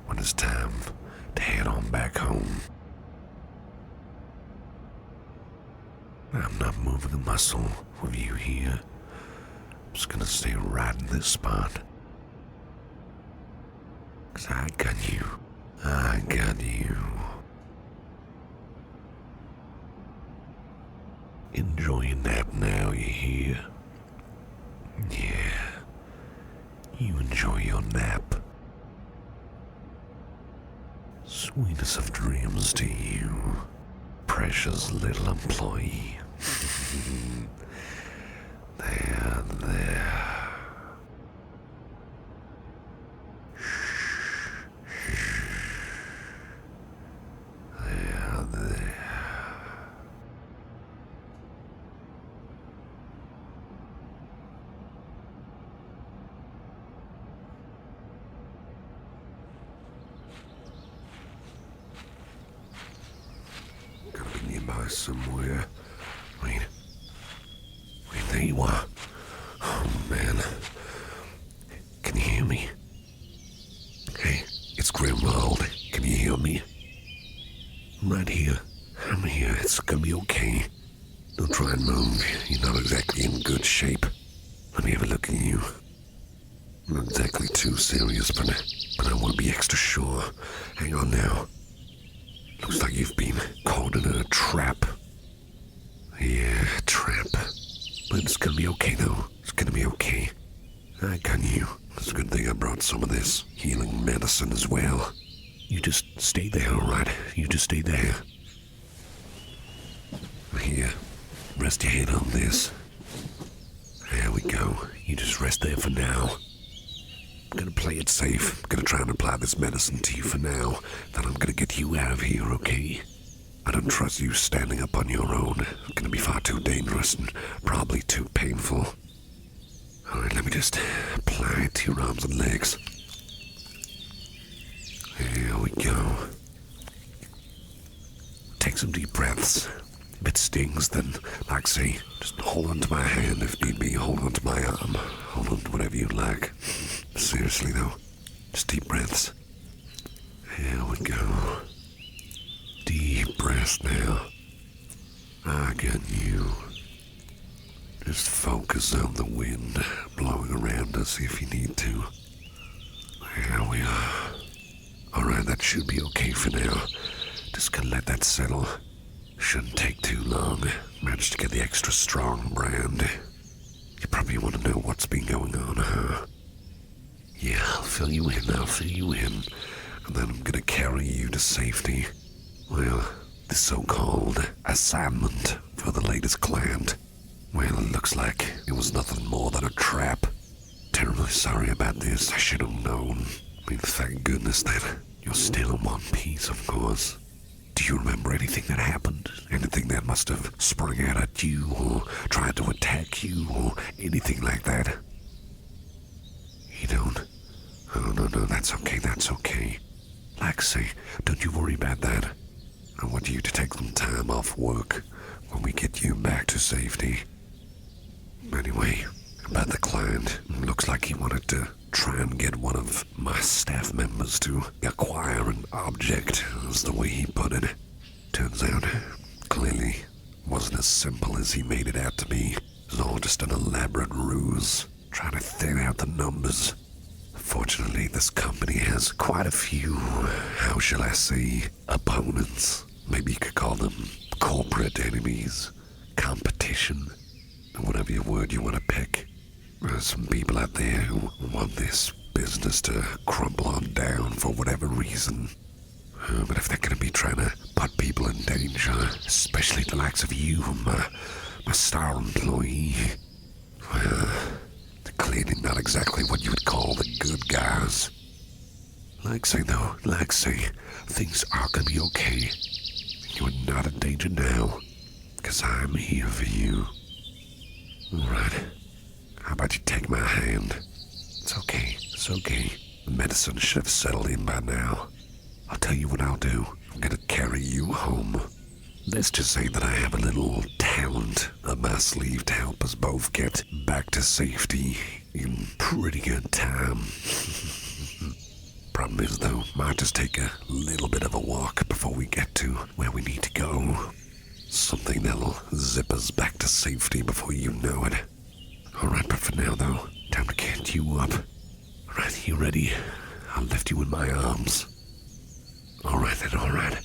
when it's time to head on back home. I'm not moving a muscle with you here. I'm just gonna stay right in this spot. 'Cause I got you. I got you. Enjoy your nap now, you hear? Yeah. You enjoy your nap. Sweetest of dreams to you, precious little employee. There. There. Gotta be nearby somewhere. Wait, there you are. Oh, man. Can you hear me? Hey, it's Grimwald. Can you hear me? I'm right here. I'm here. It's gonna be okay. Don't try and move. You're not exactly in good shape. Let me have a look at you. Not exactly too serious, but I want to be extra sure. Hang on now. Looks like you've been caught in a trap. Yeah, trap. But it's gonna be okay, though. It's gonna be okay. I got you. It's a good thing I brought some of this healing medicine as well. You just stay there, alright? You just stay there. Here, rest your head on this. There we go. You just rest there for now. I'm gonna play it safe. I'm gonna try and apply this medicine to you for now. Then I'm gonna get you out of here, okay? I don't trust you standing up on your own. It's gonna be far too dangerous and probably too painful. Alright, let me just apply it to your arms and legs. Here we go. Take some deep breaths. If it stings, then, like say, just hold on to my hand if need be. Hold on to my arm. Hold on to whatever you like. Seriously, though. Just deep breaths. Here we go. Deep breath now. I got you. Just focus on the wind blowing around us if you need to. There we are. Alright, that should be okay for now. Just gonna let that settle. Shouldn't take too long. Managed to get the extra strong brand. You probably want to know what's been going on, huh? Yeah, I'll fill you in. And then I'm gonna carry you to safety. Well, the so-called assignment for the latest client. Well, it looks like it was nothing more than a trap. Terribly sorry about this. I should have known. I mean, thank goodness that you're still in one piece, of course. Do you remember anything that happened? Anything that must have sprung out at you or tried to attack you or anything like that? You don't? Oh, no, that's okay. Like I say, don't you worry about that. I want you to take some time off work when we get you back to safety. Anyway, about the client, looks like he wanted to try and get one of my staff members to acquire an object, is the way he put it. Turns out, clearly, wasn't as simple as he made it out to be. It was all just an elaborate ruse, trying to thin out the numbers. Fortunately, this company has quite a few, how shall I say, opponents. Maybe you could call them corporate enemies, competition, whatever your word you want to pick. There's some people out there who want this business to crumble on down for whatever reason. But if they're going to be trying to put people in danger, especially the likes of you, my star employee, well, they're clearly not exactly what you would call the good guys. Like say, things are going to be okay. You are not in danger now, because I'm here for you. Alright, how about you take my hand? It's okay. The medicine should have settled in by now. I'll tell you what I'll do. I'm gonna carry you home. Let's just say that I have a little talent up my sleeve to help us both get back to safety in pretty good time. Problem is, though, might just take a little bit of a walk before we get to where we need to go. Something that'll zip us back to safety before you know it. Alright, but for now, though, time to get you up. Alright, you ready? I'll lift you in my arms. Alright then, alright.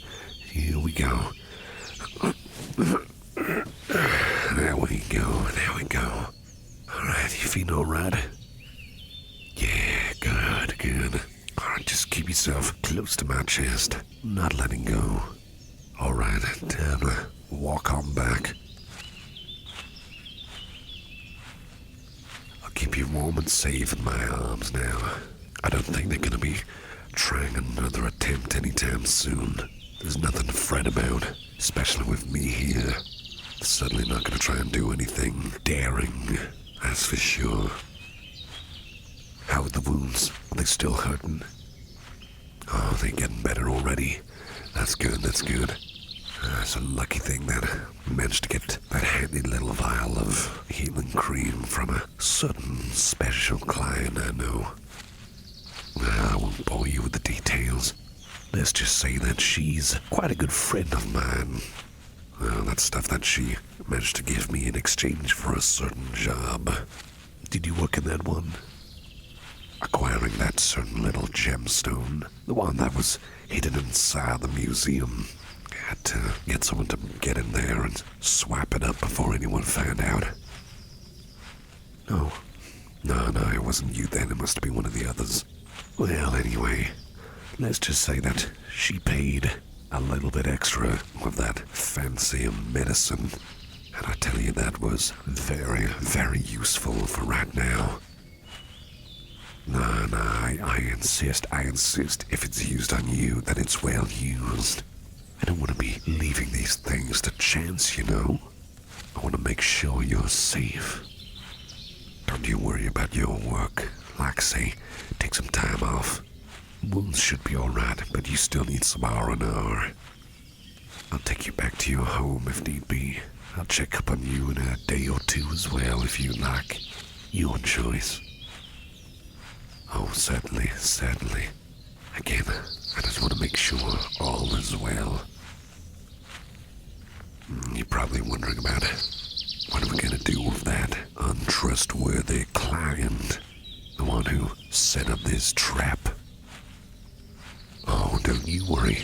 Here we go. There we go. Alright, you feeling alright? Yeah, good. Alright, just keep yourself close to my chest. Not letting go. Alright, time to walk on back. I'll keep you warm and safe in my arms now. I don't think they're gonna be trying another attempt anytime soon. There's nothing to fret about, especially with me here. Certainly not gonna try and do anything daring, that's for sure. How are the wounds? Are they still hurting? Oh, they're getting better already. That's good. It's a lucky thing that I managed to get that handy little vial of healing cream from a certain special client I know. I won't bore you with the details. Let's just say that she's quite a good friend of mine. Well, that's stuff that she managed to give me in exchange for a certain job. Did you work in that one? Acquiring that certain little gemstone. The one that was hidden inside the museum. Had to get someone to get in there and swap it up before anyone found out. No, it wasn't you then. It must have been one of the others. Well, anyway, let's just say that she paid a little bit extra of that fancy medicine. And I tell you, that was very, very useful for right now. No, I insist, if it's used on you, that it's well used. I don't want to be leaving these things to chance, you know. I want to make sure you're safe. Don't you worry about your work. Like say, take some time off. Wounds should be alright, but you still need some R&R. I'll take you back to your home if need be. I'll check up on you in a day or two as well if you like. Your choice. Oh, certainly. Again, I just want to make sure all is well. You're probably wondering about what are we going to do with that untrustworthy client? The one who set up this trap. Oh, don't you worry.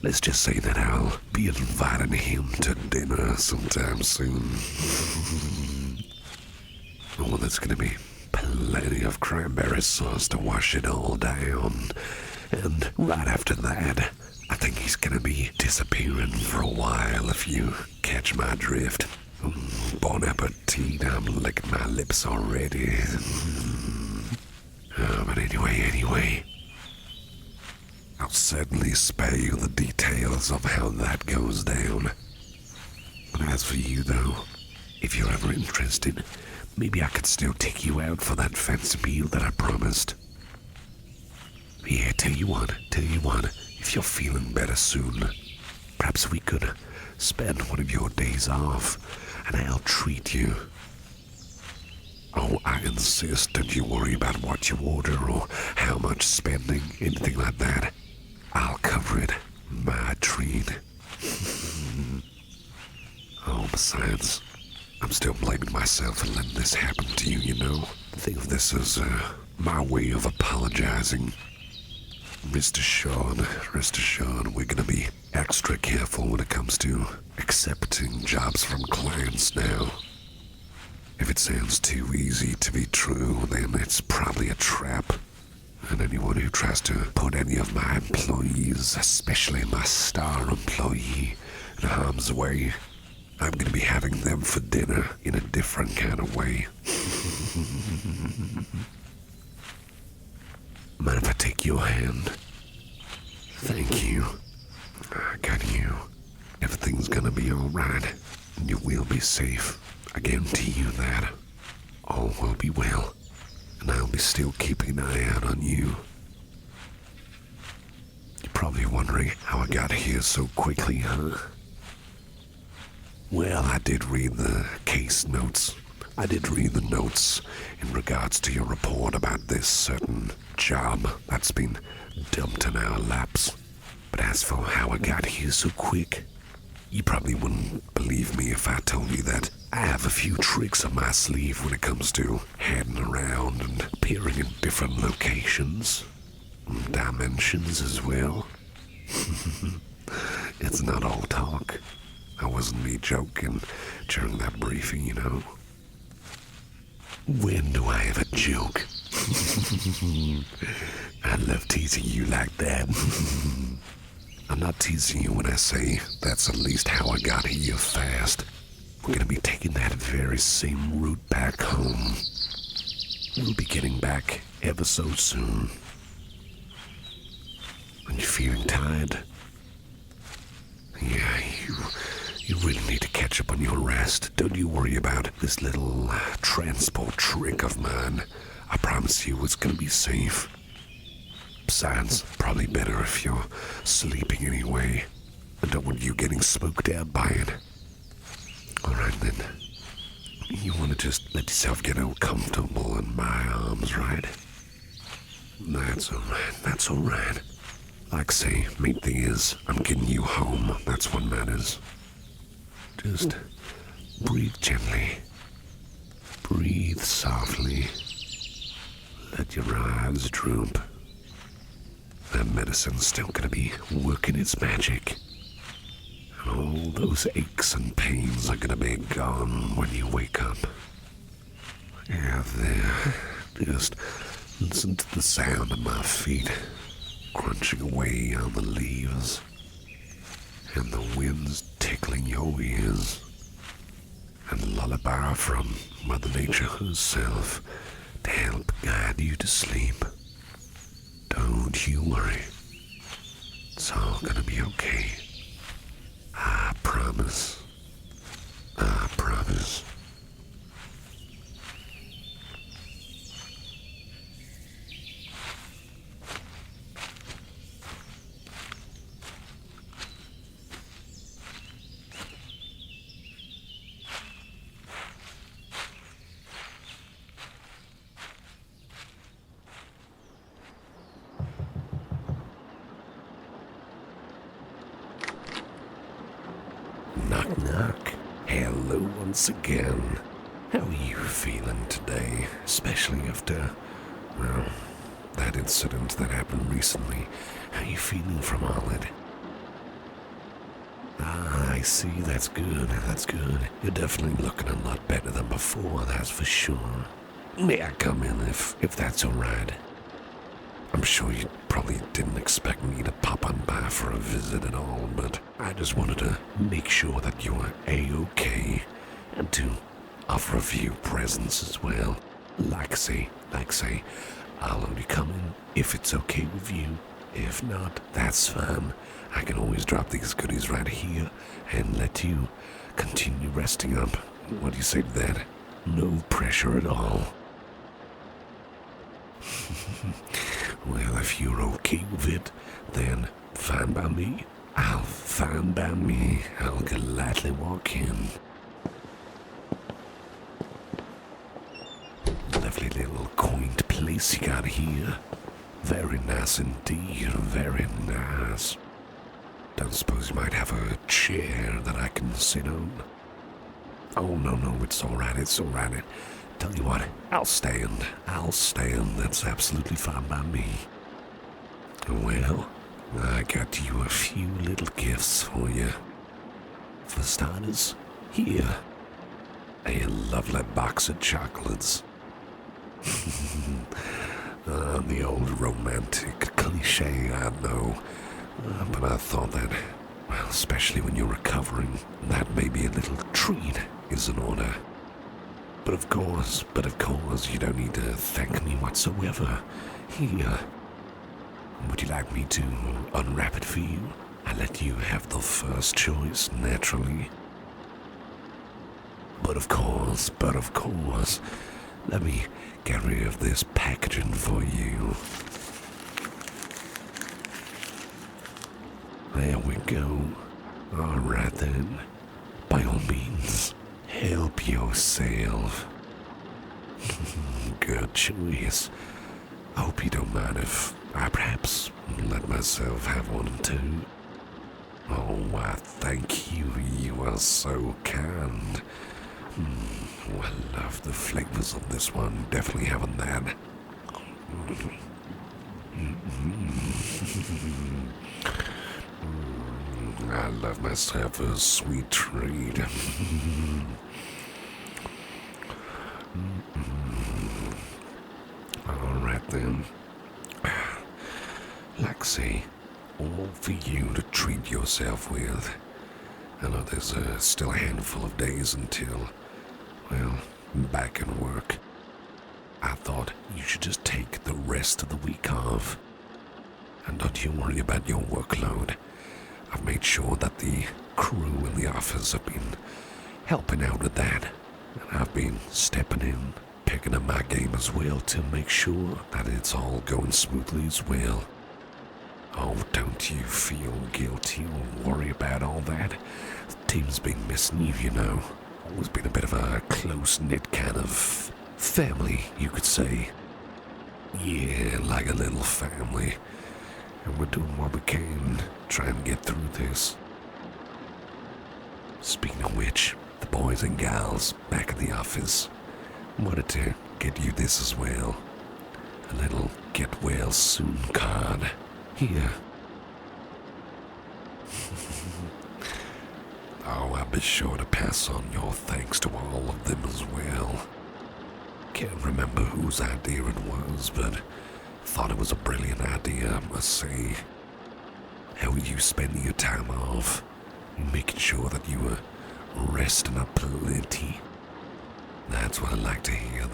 Let's just say that I'll be inviting him to dinner sometime soon. Oh, that's gonna be plenty of cranberry sauce to wash it all down. And right after that, I think he's gonna be disappearing for a while, if you catch my drift. Bon appetit, I'm licking my lips already. But anyway, I'll certainly spare you the details of how that goes down. But as for you, though, if you're ever interested, maybe I could still take you out for that fancy meal that I promised. Yeah, tell you what, if you're feeling better soon, perhaps we could spend one of your days off, and I'll treat you. Oh, I insist, don't you worry about what you order or how much spending, anything like that. I'll cover it. My treat. Oh, besides, I'm still blaming myself for letting this happen to you, you know? Think of this as my way of apologizing. Rest assured, we're gonna be extra careful when it comes to accepting jobs from clients now. If it sounds too easy to be true, then it's probably a trap. And anyone who tries to put any of my employees, especially my star employee, in harm's way, I'm gonna be having them for dinner in a different kind of way. Mind if I take your hand? Thank you. I got you. Everything's gonna be alright, and you will be safe. I guarantee you that. All will be well, and I'll be still keeping an eye out on you. You're probably wondering how I got here so quickly, huh? Well, I did read the case notes. I did read the notes in regards to your report about this certain job that's been dumped in our laps. But as for how I got here so quick, you probably wouldn't believe me if I told you that I have a few tricks up my sleeve when it comes to heading around and appearing in different locations, dimensions as well. It's not all talk. I wasn't me joking during that briefing, you know. When do I ever joke? I love teasing you like that. I'm not teasing you when I say that's at least how I got here fast. We're gonna be taking that very same route back home. We'll be getting back ever so soon. Are you feeling tired? Yeah, you really need to catch up on your rest. Don't you worry about this little transport trick of mine. I promise you it's gonna be safe. Besides, probably better if you're sleeping anyway. I don't want you getting spooked out by it. Alright then. You want to just let yourself get all comfortable in my arms, right? That's alright. Like say, main thing is, I'm getting you home. That's what matters. Just breathe gently. Breathe softly. Let your eyes droop. That medicine's still gonna be working its magic. And all those aches and pains are gonna be gone when you wake up. Yeah, there. Just listen to the sound of my feet crunching away on the leaves. And the wind's tickling your ears. And lullaby from Mother Nature herself to help guide you to sleep. Don't you worry. It's all gonna be okay. I promise. I promise. Knock, knock. Hello once again. How are you feeling today? Especially after, well, that incident that happened recently. How are you feeling from all it? Ah, I see. That's good. That's good. You're definitely looking a lot better than before, that's for sure. May I come in if that's alright? I'm sure you probably didn't expect me to pop on by for a visit at all, but I just wanted to make sure that you were A-okay, and to offer a few presents as well. Like say, I'll only come in if it's okay with you. If not, that's fine. I can always drop these goodies right here and let you continue resting up. What do you say to that? No pressure at all. Well, if you're okay with it, then fine by me. I'll gladly walk in. Lovely little quaint place you got here. Very nice indeed, very nice. Don't suppose you might have a chair that I can sit on? Oh, no, it's alright. Tell you what, I'll stand. That's absolutely fine by me. Well, I got you a few little gifts for you. For starters, here, a lovely box of chocolates. The old romantic cliche, I know. But I thought that, well, especially when you're recovering, that maybe a little treat is in order. But of course, you don't need to thank me whatsoever. Here. Would you like me to unwrap it for you? I let you have the first choice, naturally. But of course, let me get rid of this packaging for you. There we go. Alright then. By all means, help yourself. Good choice. I hope you don't mind if I perhaps let myself have one too. Oh, why thank you. You are so kind. Oh, I love the flavors of this one. Definitely having that. I love myself a sweet treat. Alright then. Like say, all for you to treat yourself with. I know there's still a handful of days until, well, back in work. I thought you should just take the rest of the week off. And don't you worry about your workload. I've made sure that the crew in the office have been helping out with that. And I've been stepping in, picking up my game as well to make sure that it's all going smoothly as well. Oh, don't you feel guilty or worry about all that. The team's been missing you, you know. Always been a bit of a close-knit kind of family, you could say. Yeah, like a little family. And we're doing what we can, trying to get through this. Speaking of which, the boys and gals back at the office wanted to get you this as well. A little get well soon card. Here. Oh, I'll be sure to pass on your thanks to all of them as well. Can't remember whose idea it was, but thought it was a brilliant idea, I must say. How are you spending your time off? Making sure that you were resting up plenty. That's what I like to hear,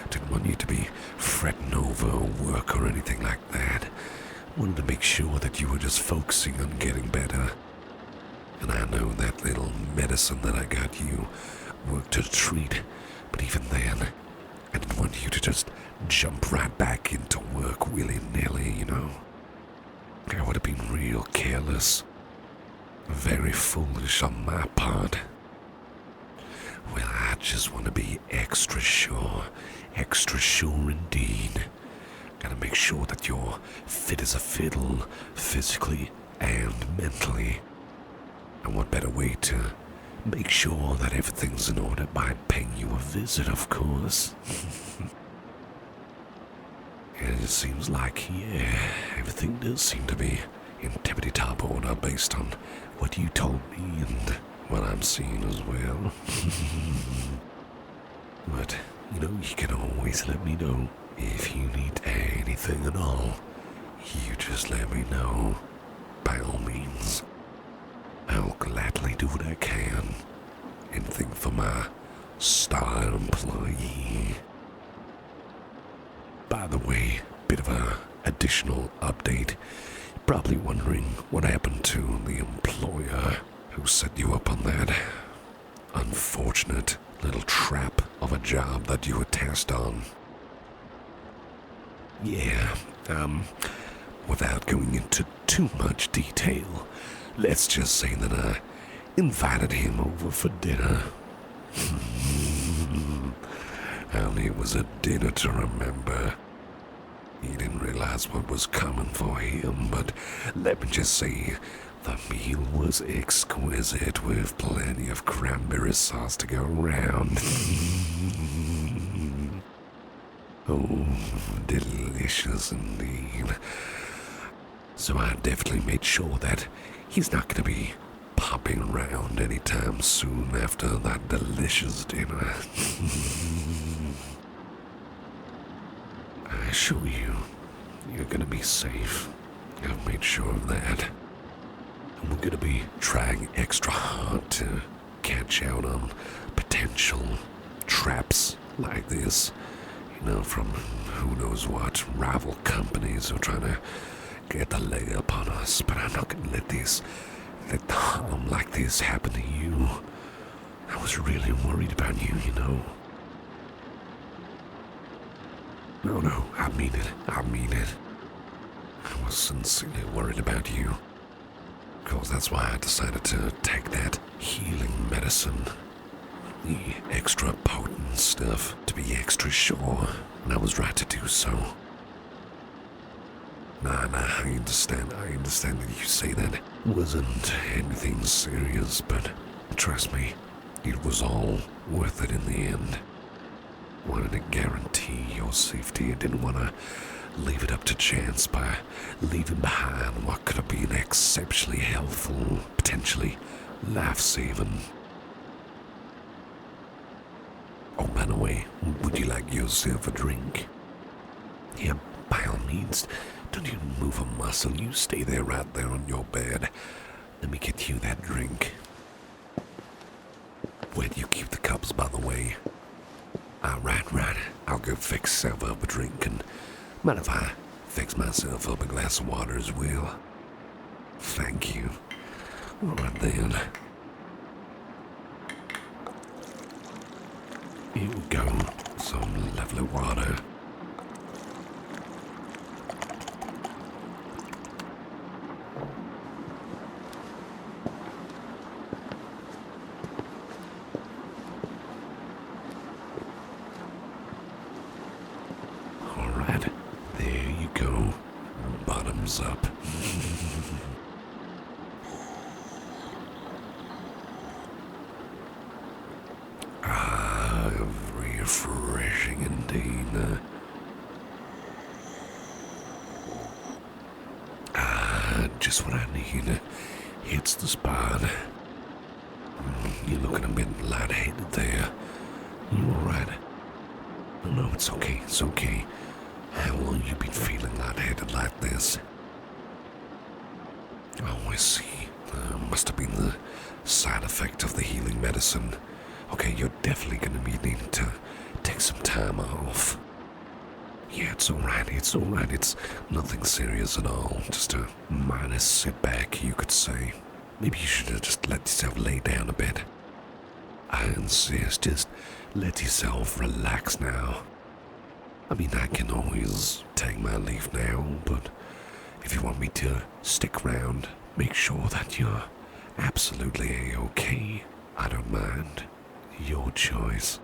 Didn't want you to be fretting over work or anything like that. Wanted to make sure that you were just focusing on getting better. And I know that little medicine that I got you worked a treat, but even then, I didn't want you to just jump right back into work willy-nilly, you know. I would have been real careless. Very foolish on my part. Well, I just want to be extra sure indeed. Gotta make sure that you're fit as a fiddle, physically and mentally. And what better way to make sure that everything's in order by paying you a visit, of course. And it seems like, yeah, everything does seem to be in tippity-top order based on what you told me and what I'm seeing as well. But, you know, you can always let me know if you need anything at all. You just let me know, by all means. I'll gladly do what I can. Anything for my star employee. By the way, bit of a additional update. Probably wondering what happened to the employer who set you up on that unfortunate little trap of a job that you were tasked on. Yeah, without going into too much detail, let's just say that I invited him over for dinner. Only it was a dinner to remember. He didn't realize what was coming for him, but let me just say, the meal was exquisite with plenty of cranberry sauce to go around. Oh, delicious indeed. So I definitely made sure that he's not going to be popping around anytime soon after that delicious dinner. I assure you, you're going to be safe. I've made sure of that. And we're going to be trying extra hard to catch out on potential traps like this. You know, from who knows what rival companies who are trying to get the leg up on us. But I'm not going to let harm like this happen to you. I was really worried about you, you know. No, I mean it. I was sincerely worried about you. Of course, that's why I decided to take that healing medicine. The extra potent stuff to be extra sure, and I was right to do so. Nah, I understand that you say that wasn't anything serious, but trust me, it was all worth it in the end. Wanted to guarantee your safety. I didn't want to leave it up to chance by leaving behind what could have been exceptionally helpful, potentially life-saving. Oh, by the way, would you like yourself a drink? Yeah, by all means. Don't you move a muscle. You stay there right there on your bed. Let me get you that drink. Where do you keep the cups, by the way? Right. I'll go fix myself up a drink, and mind if I fix myself up a glass of water as well? Thank you. All right then. Here we go. Some lovely water. Alright, there you go. Bottoms up. Refreshing indeed. Just what I need. Hits the spot. You're looking a bit lightheaded there. You alright? No, it's okay. How long you been feeling lightheaded like this? Oh, I see. Must have been the side effect of the healing medicine. Okay, you're definitely gonna be needing to take some time off. Yeah, it's alright. It's nothing serious at all. Just a minor setback, you could say. Maybe you should have just let yourself lay down a bit. I insist, just let yourself relax now. I mean, I can always take my leave now, but if you want me to stick around, make sure that you're absolutely A-okay. I don't mind. Your choice.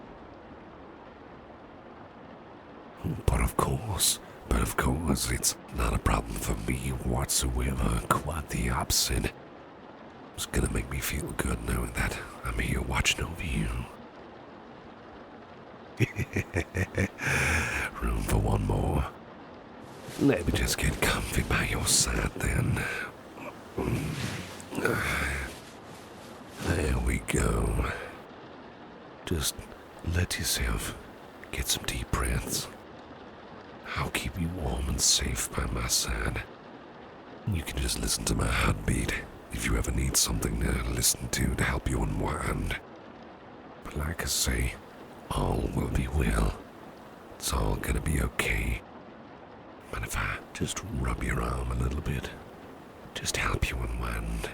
But of course, it's not a problem for me whatsoever. Quite the opposite. It's gonna make me feel good knowing that I'm here watching over you. Room for one more. Let me just get comfy by your side then. There we go. Just let yourself get some deep breaths. I'll keep you warm and safe by my side. You can just listen to my heartbeat if you ever need something to listen to help you unwind. But like I say, all will be well. It's all gonna be okay. But if I just rub your arm a little bit, just help you unwind.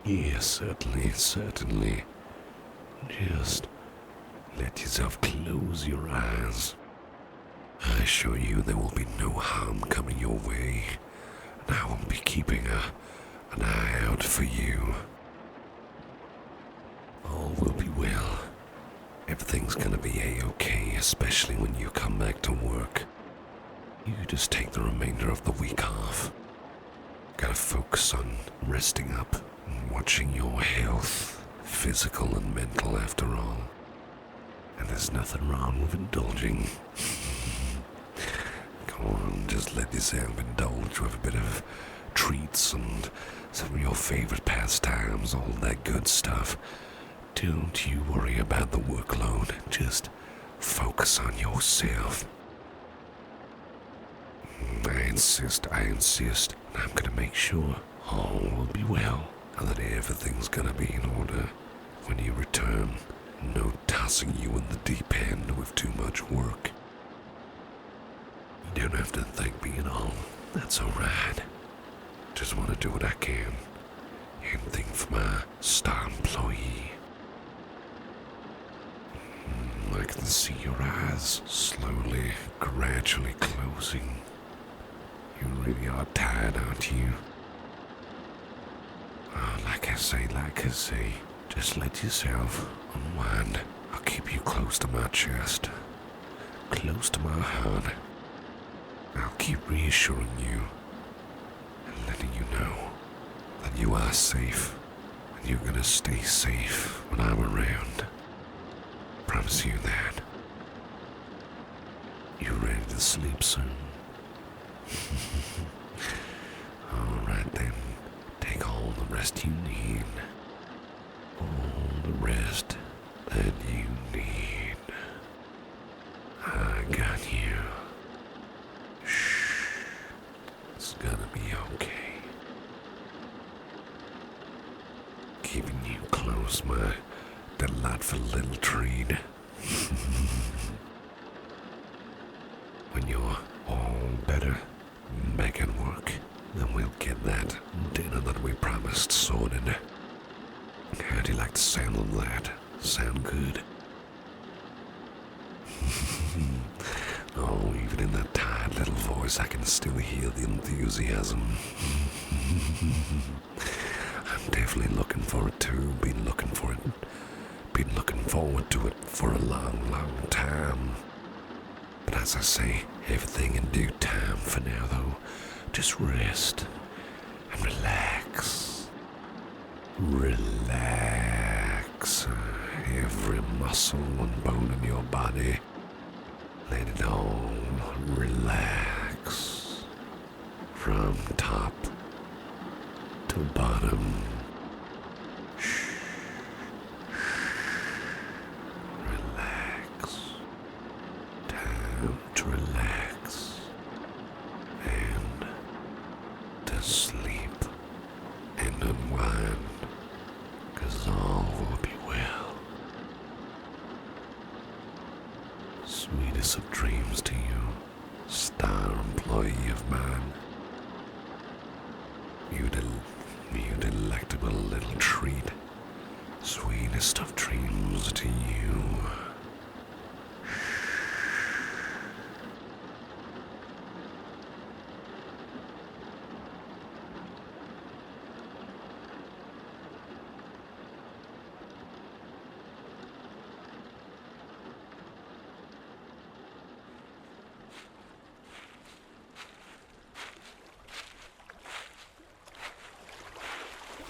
Yes, certainly. Just let yourself close your eyes. I assure you there will be no harm coming your way, and I will be keeping an eye out for you. All will be well. Everything's gonna be A-okay, especially when you come back to work. You just take the remainder of the week off. Gotta focus on resting up and watching your health, physical and mental after all. And there's nothing wrong with indulging. Go on, just let yourself indulge with a bit of treats and some of your favorite pastimes, all that good stuff. Don't you worry about the workload, just focus on yourself. I insist, I'm gonna make sure all will be well, and that everything's gonna be in order when you return. No tossing you in the deep end with too much work. You don't have to thank me at all, that's alright. Just want to do what I can. Anything for my star employee. I can see your eyes slowly, gradually closing. You really are tired, aren't you? Oh, like I say, just let yourself unwind. I'll keep you close to my chest, close to my heart. I'll keep reassuring you and letting you know that you are safe and you're gonna stay safe when I'm around. Promise you that. You ready to sleep soon? Alright then, take all the rest you need. All the rest that you need. I got you. Shh. It's gonna be okay. Keeping you close, my delightful little treat. When you're all better, back at work, then we'll get that dinner that we promised sorted. How do you like the sound of that? Sound good? Oh, even in that tired little voice, I can still hear the enthusiasm. I'm definitely looking for it too. Been looking forward to it for a long, long time. But as I say, everything in due time for now, though. Just rest and relax. Relax. Every muscle and bone in your body. Let it all relax. From top to bottom. Relax. Time to relax. And to sleep and unwind. 'Cause all will be well. Sweetest of dreams to you, star employee of mine. You delectable little treat. Sweetest of dreams to you.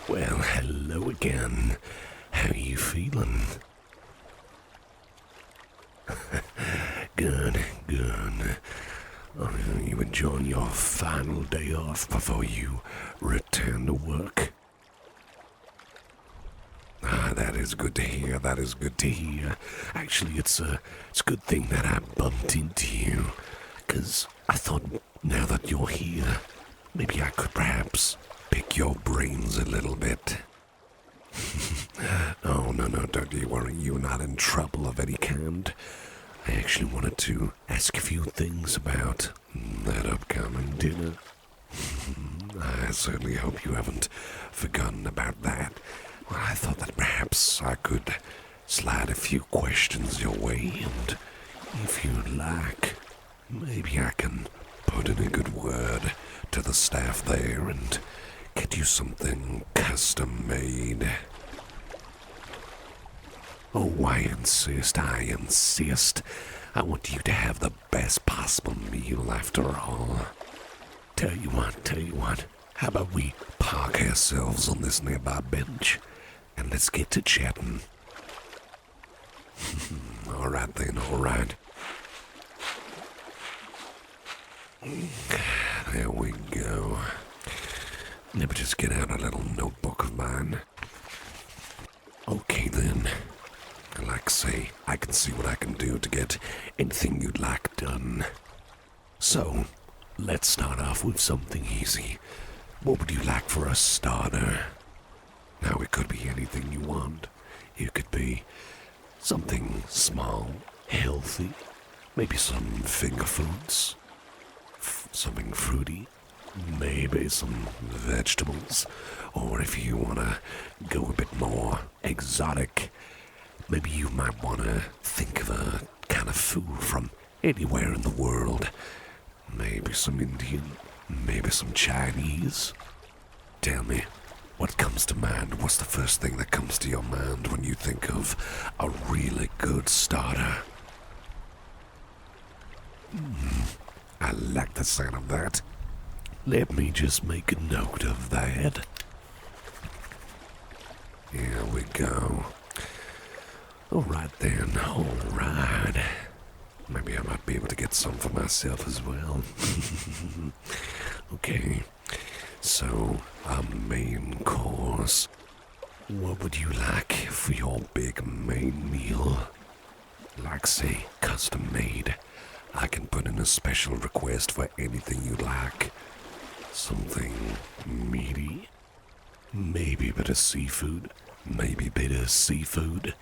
Well, hello again. How are you feeling? Good. Are you enjoying your final day off before you return to work? That is good to hear. Actually, it's a good thing that I bumped into you, 'cause I thought now that you're here, maybe I could perhaps pick your brains a little bit. Oh, no, don't you worry. You're not in trouble of any kind. I actually wanted to ask a few things about that upcoming dinner. I certainly hope you haven't forgotten about that. Well, I thought that perhaps I could slide a few questions your way, and if you'd like, maybe I can put in a good word to the staff there and get you something custom made. Oh, I insist. I want you to have the best possible meal after all. Tell you what, how about we park ourselves on this nearby bench and let's get to chatting? Alright then, alright. There we go. Let me just get out a little notebook of mine. Okay then. Like I say, I can see what I can do to get anything you'd like done. So, let's start off with something easy. What would you like for a starter? Now, it could be anything you want. It could be something small, healthy, maybe some finger foods, something fruity, maybe some vegetables, or if you want to go a bit more exotic, maybe you might want to think of a kind of food from anywhere in the world. Maybe some Indian, maybe some Chinese. Tell me, what comes to mind? What's the first thing that comes to your mind when you think of a really good starter? I like the sound of that. Let me just make a note of that. Here we go. Alright then, alright. Maybe I might be able to get some for myself as well. Okay, so our main course. What would you like for your big main meal? Like, say, custom made. I can put in a special request for anything you like. Something meaty. Maybe a bit of seafood. Maybe a bit of seafood.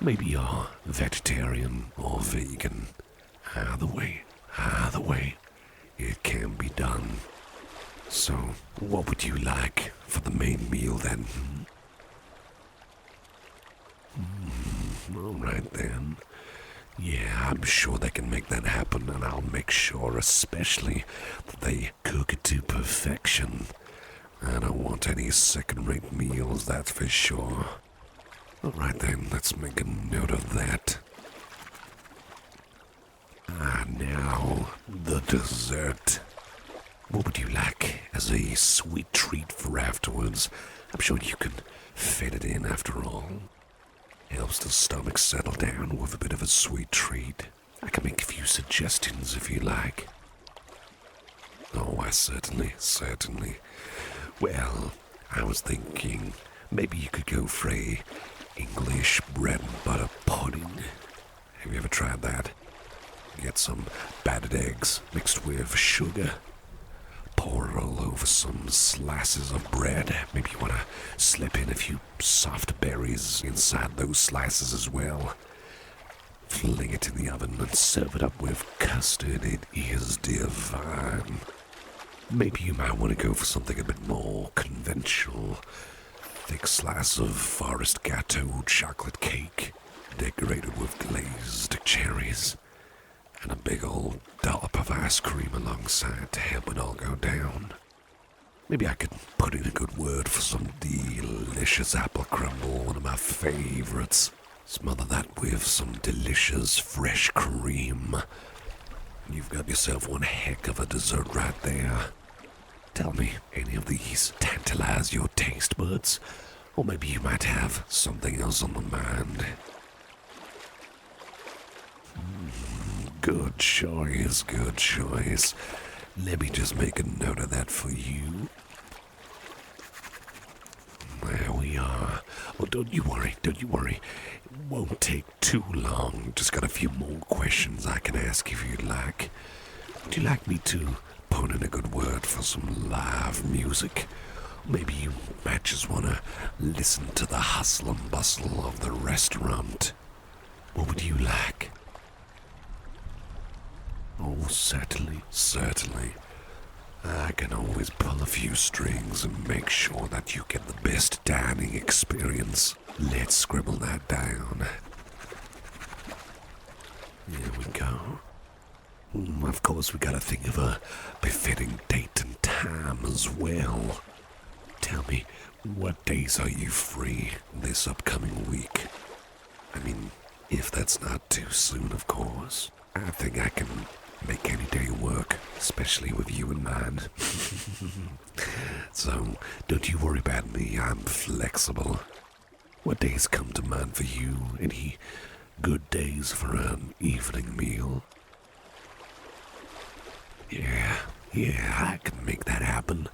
Maybe you're vegetarian or vegan. Either way, it can be done. So, what would you like for the main meal then? Alright then. Yeah, I'm sure they can make that happen, and I'll make sure especially that they cook it to perfection. I don't want any second-rate meals, that's for sure. Alright then, let's make a note of that. Now, the dessert. What would you like as a sweet treat for afterwards? I'm sure you can fit it in after all. Helps the stomach settle down with a bit of a sweet treat. I can make a few suggestions if you like. Oh, I certainly. Well, I was thinking maybe you could go for a English bread and butter pudding. Have you ever tried that? You get some battered eggs mixed with sugar. Pour it all over some slices of bread. Maybe you want to slip in a few soft berries inside those slices as well. Fling it in the oven and serve it up with custard. It is divine. Maybe you might want to go for something a bit more conventional. Thick slice of forest gâteau chocolate cake, decorated with glazed cherries, and a big old dollop of ice cream alongside to help it all go down. Maybe I could put in a good word for some delicious apple crumble, one of my favorites. Smother that with some delicious fresh cream. You've got yourself one heck of a dessert right there. Tell me, any of these tantalize your taste buds? Or maybe you might have something else on the mind. Good choice. Let me just make a note of that for you. There we are. Oh, don't you worry. It won't take too long. Just got a few more questions I can ask if you'd like. Would you like me to put in a good word for some live music? Maybe you might just want to listen to the hustle and bustle of the restaurant. What would you like? Oh, certainly. I can always pull a few strings and make sure that you get the best dining experience. Let's scribble that down. Here we go. Of course, we gotta think of a befitting date and time as well. Tell me, what days are you free this upcoming week? I mean, if that's not too soon, of course. I think I can make any day work, especially with you in mind. So, don't you worry about me, I'm flexible. What days come to mind for you? Any Good days for an evening meal. Yeah, I can make that happen.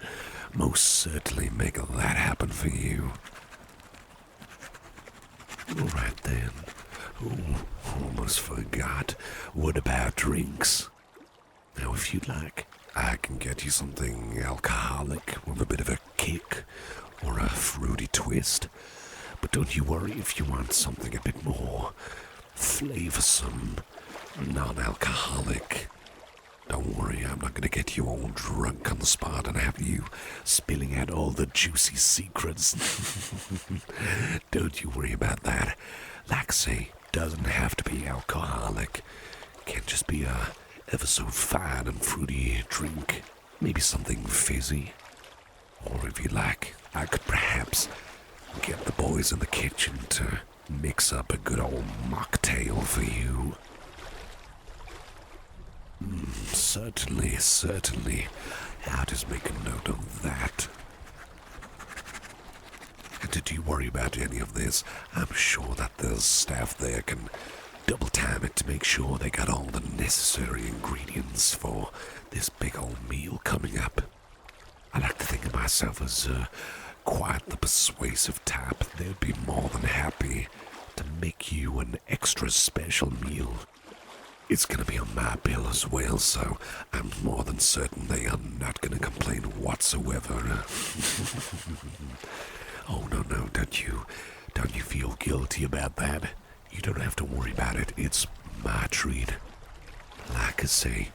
Most certainly make that happen for you. Alright then. Oh, almost forgot. What about drinks? Now if you'd like, I can get you something alcoholic with a bit of a kick or a fruity twist. But don't you worry if you want something a bit more flavorsome, non-alcoholic. Don't worry, I'm not gonna get you all drunk on the spot and have you spilling out all the juicy secrets. Don't you worry about that. Like I say, doesn't have to be alcoholic. Can just be a ever so fine and fruity drink. Maybe something fizzy. Or if you like, I could perhaps get the boys in the kitchen to mix up a good old mocktail for you. Certainly. I'll just make a note of that. And did you worry about any of this? I'm sure that the staff there can double time it to make sure they got all the necessary ingredients for this big old meal coming up. I like to think of myself as quite the persuasive type. They'd be more than happy to make you an extra special meal. It's gonna be on my bill as well, so I'm more than certain they are not gonna complain whatsoever. Oh, no, don't you feel guilty about that? You don't have to worry about it. It's my treat. Like I say,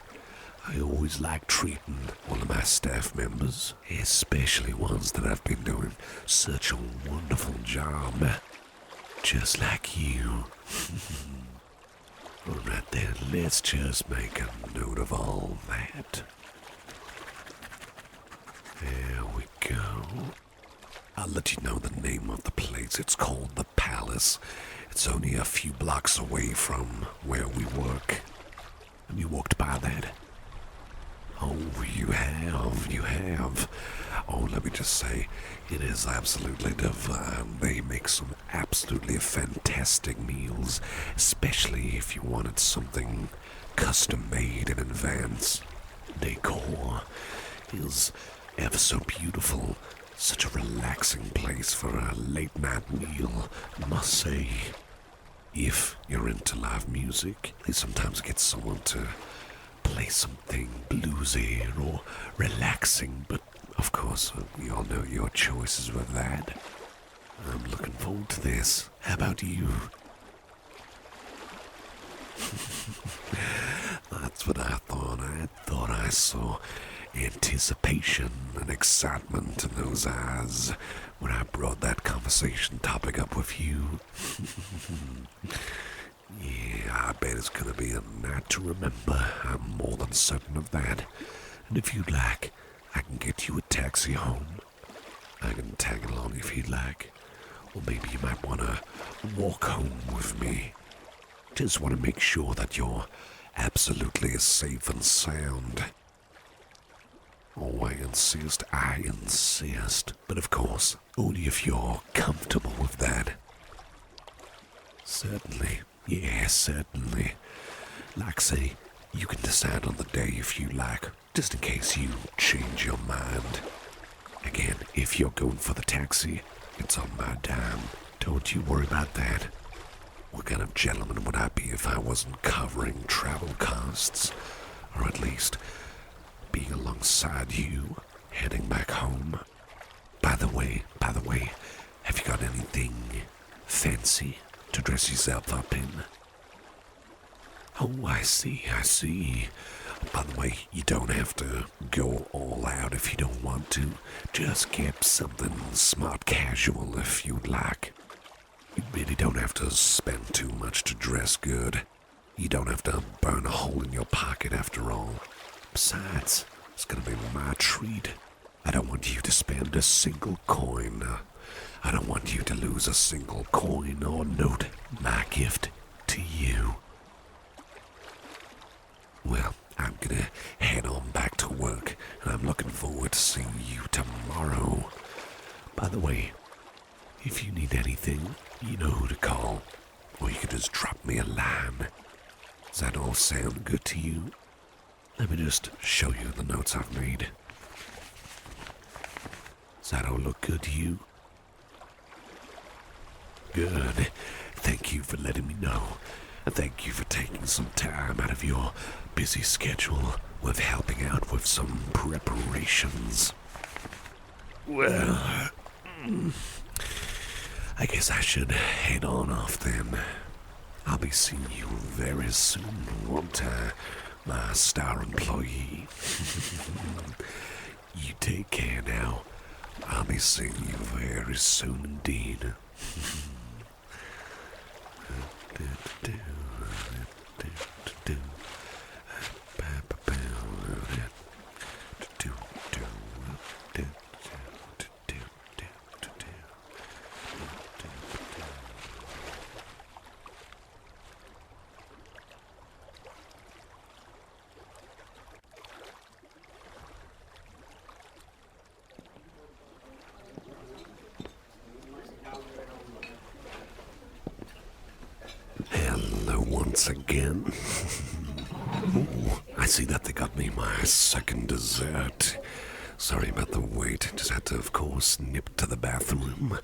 I always like treating all of my staff members, especially ones that have been doing such a wonderful job. Just like you. Alright then, let's just make a note of all that. There we go. I'll let you know the name of the place. It's called the Palace. It's only a few blocks away from where we work. Have you walked by that? Oh, you have. Oh, let me just say, it is absolutely divine. They make some absolutely fantastic meals, especially if you wanted something custom-made in advance. Decor is ever so beautiful. Such a relaxing place for a late-night meal, I must say. If you're into live music, they sometimes get someone to play something bluesy or relaxing, but of course, we all know your choices with that. I'm looking forward to this. How about you? That's what I thought. I thought I saw anticipation and excitement in those eyes when I brought that conversation topic up with you. Yeah, I bet it's gonna be a night to remember. I'm more than certain of that. And if you'd like, I can get you a taxi home. I can tag along if you'd like. Or maybe you might want to walk home with me. Just want to make sure that you're absolutely safe and sound. Oh, I insist. But of course, only if you're comfortable with that. Certainly. Yeah, certainly. Like say, you can decide on the day if you like, just in case you change your mind. Again, if you're going for the taxi, it's on my dime. Don't you worry about that. What kind of gentleman would I be if I wasn't covering travel costs? Or at least being alongside you, heading back home? By the way, have you got anything fancy to dress yourself up in? Oh, I see. By the way, you don't have to go all out if you don't want to. Just get something smart casual if you'd like. You really don't have to spend too much to dress good. You don't have to burn a hole in your pocket after all. Besides, it's gonna be my treat. I don't want you to spend a single coin. I don't want you to lose a single coin or note. My gift to you. Well, I'm gonna head on back to work, and I'm looking forward to seeing you tomorrow. By the way, if you need anything, you know who to call. or you could just drop me a line. Does that all sound good to you? Let me just show you the notes I've made. Does that all look good to you? Good. Thank you for letting me know. Thank you for taking some time out of your busy schedule with helping out with some preparations. Well, I guess I should head on off then. I'll be seeing you very soon, won't I, my star employee? You take care now. I'll be seeing you very soon indeed. Hello once again. Ooh, I see that they got me my second dessert. Sorry about the wait, just had to, of course, nip to the bathroom.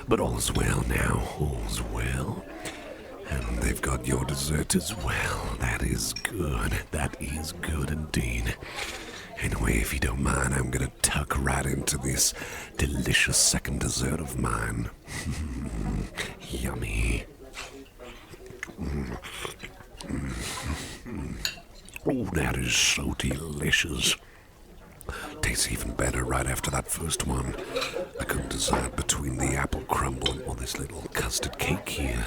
But all's well now, all's well. And they've got your dessert as well. That is good indeed. Anyway, if you don't mind, I'm gonna tuck right into this delicious second dessert of mine. Yummy. Oh, that is so delicious. Tastes even better right after that first one. I couldn't decide between the apple crumble or this little custard cake here.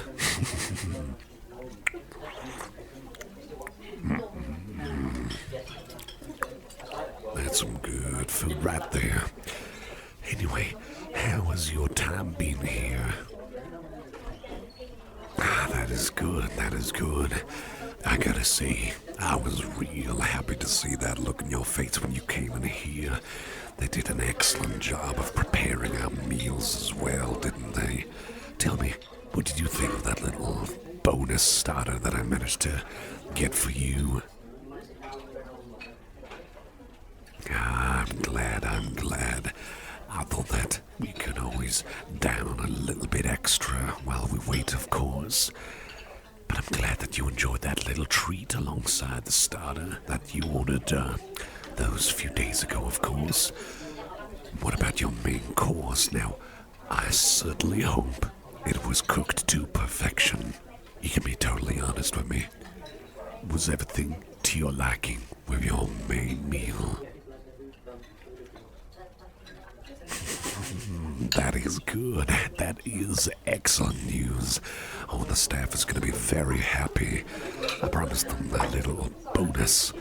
That's some good food right there. Anyway, how has your time been here? That is good. I gotta say, I was real happy to see that look in your face when you came in here. They did an excellent job of preparing our meals as well, didn't they? Tell me, what did you think of that little bonus starter that I managed to get for you? I'm glad. I thought that we could always down a little bit extra while we wait, of course. But I'm glad that you enjoyed that little treat alongside the starter that you ordered those few days ago, of course. What about your main course? Now, I certainly hope it was cooked to perfection. You can be totally honest with me. Was everything to your liking with your main meal? That is good. That is excellent news. Oh, the staff is going to be very happy. I promised them that little bonus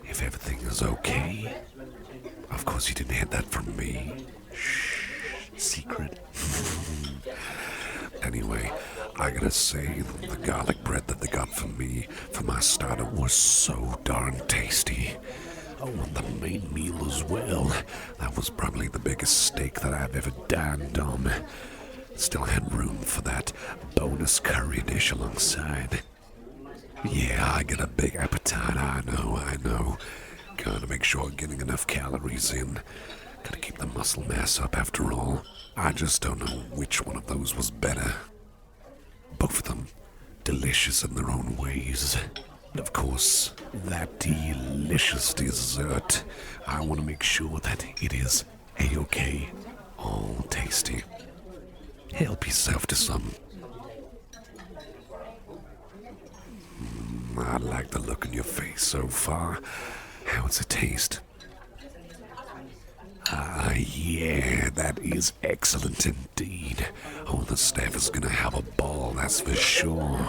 if everything is okay. Of course, you didn't hear that from me. Shh, secret. Anyway, I gotta say that the garlic bread that they got for me for my starter was so darn tasty. Oh, and the main meal as well. That was probably the biggest steak that I've ever dined on. Still had room for that bonus curry dish alongside. Yeah, I get a big appetite, I know. Gotta make sure I'm getting enough calories in. Gotta keep the muscle mass up after all. I just don't know which one of those was better. Both of them delicious in their own ways. And of course, that delicious dessert, I want to make sure that it is A-okay, all tasty. Help yourself to some. I like the look on your face so far. How's it taste? Yeah, that is excellent indeed. Oh, the staff is gonna have a ball, that's for sure.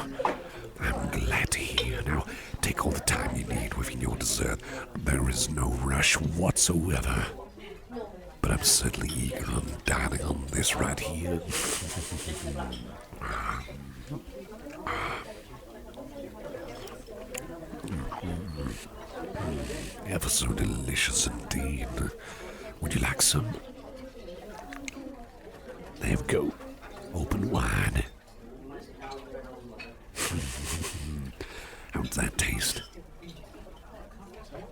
I'm glad to hear. Now, take all the time you need with your dessert. There is no rush whatsoever. But I'm certainly eager on dining on this right here. Ever so delicious indeed. Would you like some? There we go. Open wide. How's that taste?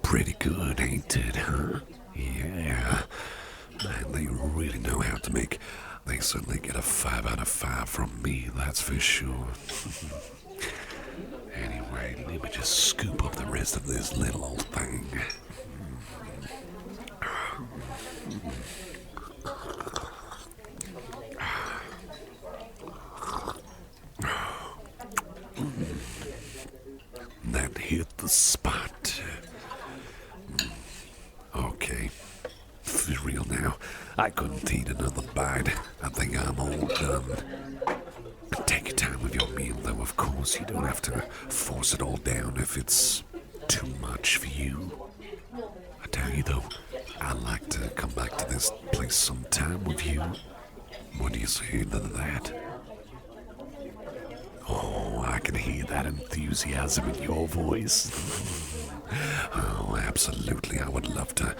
Pretty good, ain't it, huh? Yeah. Man, they really know how to make. They certainly get a 5 out of 5 from me, that's for sure. Anyway, let me just scoop up the rest of this little old thing. That hit the spot. Okay. For real now, I couldn't eat another bite. I think I'm all done. Take your time with your meal, though, of course. You don't have to force it all down if it's too much for you. I tell you, though, I'd like to come back to this place sometime with you. What do you say to that? Oh, I can hear that enthusiasm in your voice. Oh, absolutely. I would love to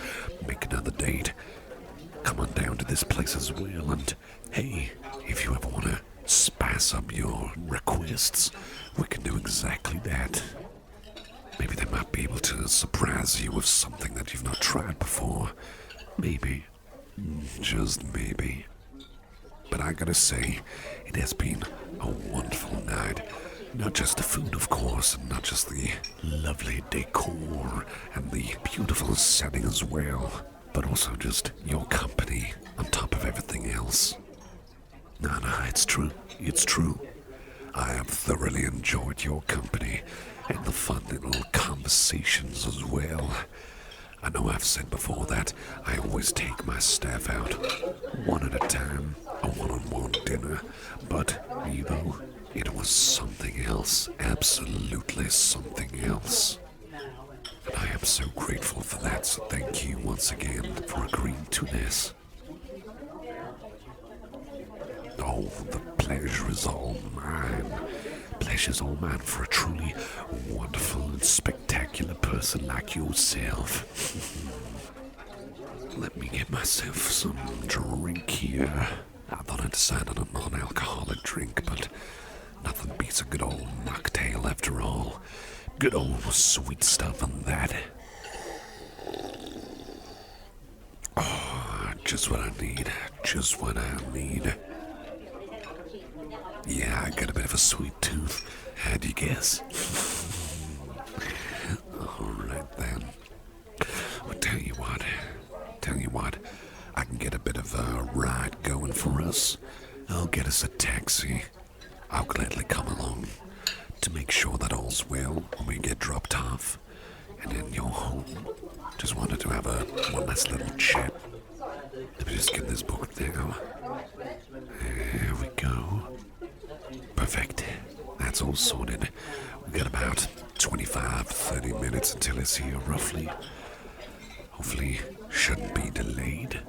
make another date. Come on down to this place as well. And hey, if you ever want to spice up your requests, we can do exactly that. Maybe they might be able to surprise you with something that you've not tried before. Maybe. Just maybe. But I gotta say, it has been a wonderful night. Not just the food, of course, and not just the lovely decor and the beautiful setting as well, but also just your company on top of everything else. No, it's true. It's true. I have thoroughly enjoyed your company and the fun little conversations as well. I know I've said before that I always take my staff out, one at a time, a one-on-one dinner, but, you know, it was something else, absolutely something else. And I am so grateful for that, so thank you once again for agreeing to this. Oh, the pleasure is all mine. Pleasure's all mine for a truly wonderful and spectacular person like yourself. Let me get myself some drink here. I thought I'd decide on a non-alcoholic drink, but nothing beats a good old mocktail after all. Good old sweet stuff and that. Oh, just what I need. Just what I need. Yeah, I got a bit of a sweet tooth. How'd you guess? Alright then. Well, tell you what, I can get a bit of a ride going for us. I'll get us a taxi. I'll gladly come along to make sure that all's well when we get dropped off. And then you're home. Just wanted to have one last little chat. Let me just get this book now. There we go. Perfect. That's all sorted. We got about 25-30 minutes until it's here, roughly. Hopefully, shouldn't be delayed.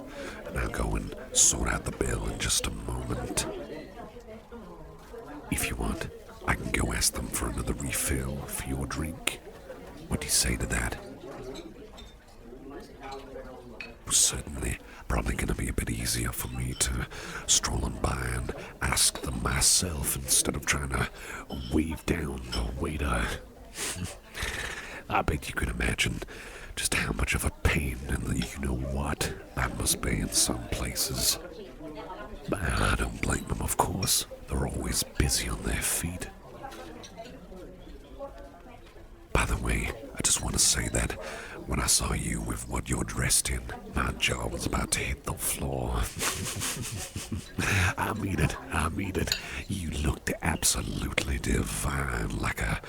And I'll go and sort out the bill in just a moment. If you want, I can go ask them for another refill for your drink. What do you say to that? Certainly. Probably going to be a bit easier for me to stroll on by and ask them myself instead of trying to wave down the waiter. I bet you can imagine just how much of a pain in the you-know-what that must be in some places. But I don't blame them, of course. They're always busy on their feet. By the way, I just want to say that when I saw you with what you're dressed in, my jaw was about to hit the floor. I mean it. You looked absolutely divine, like a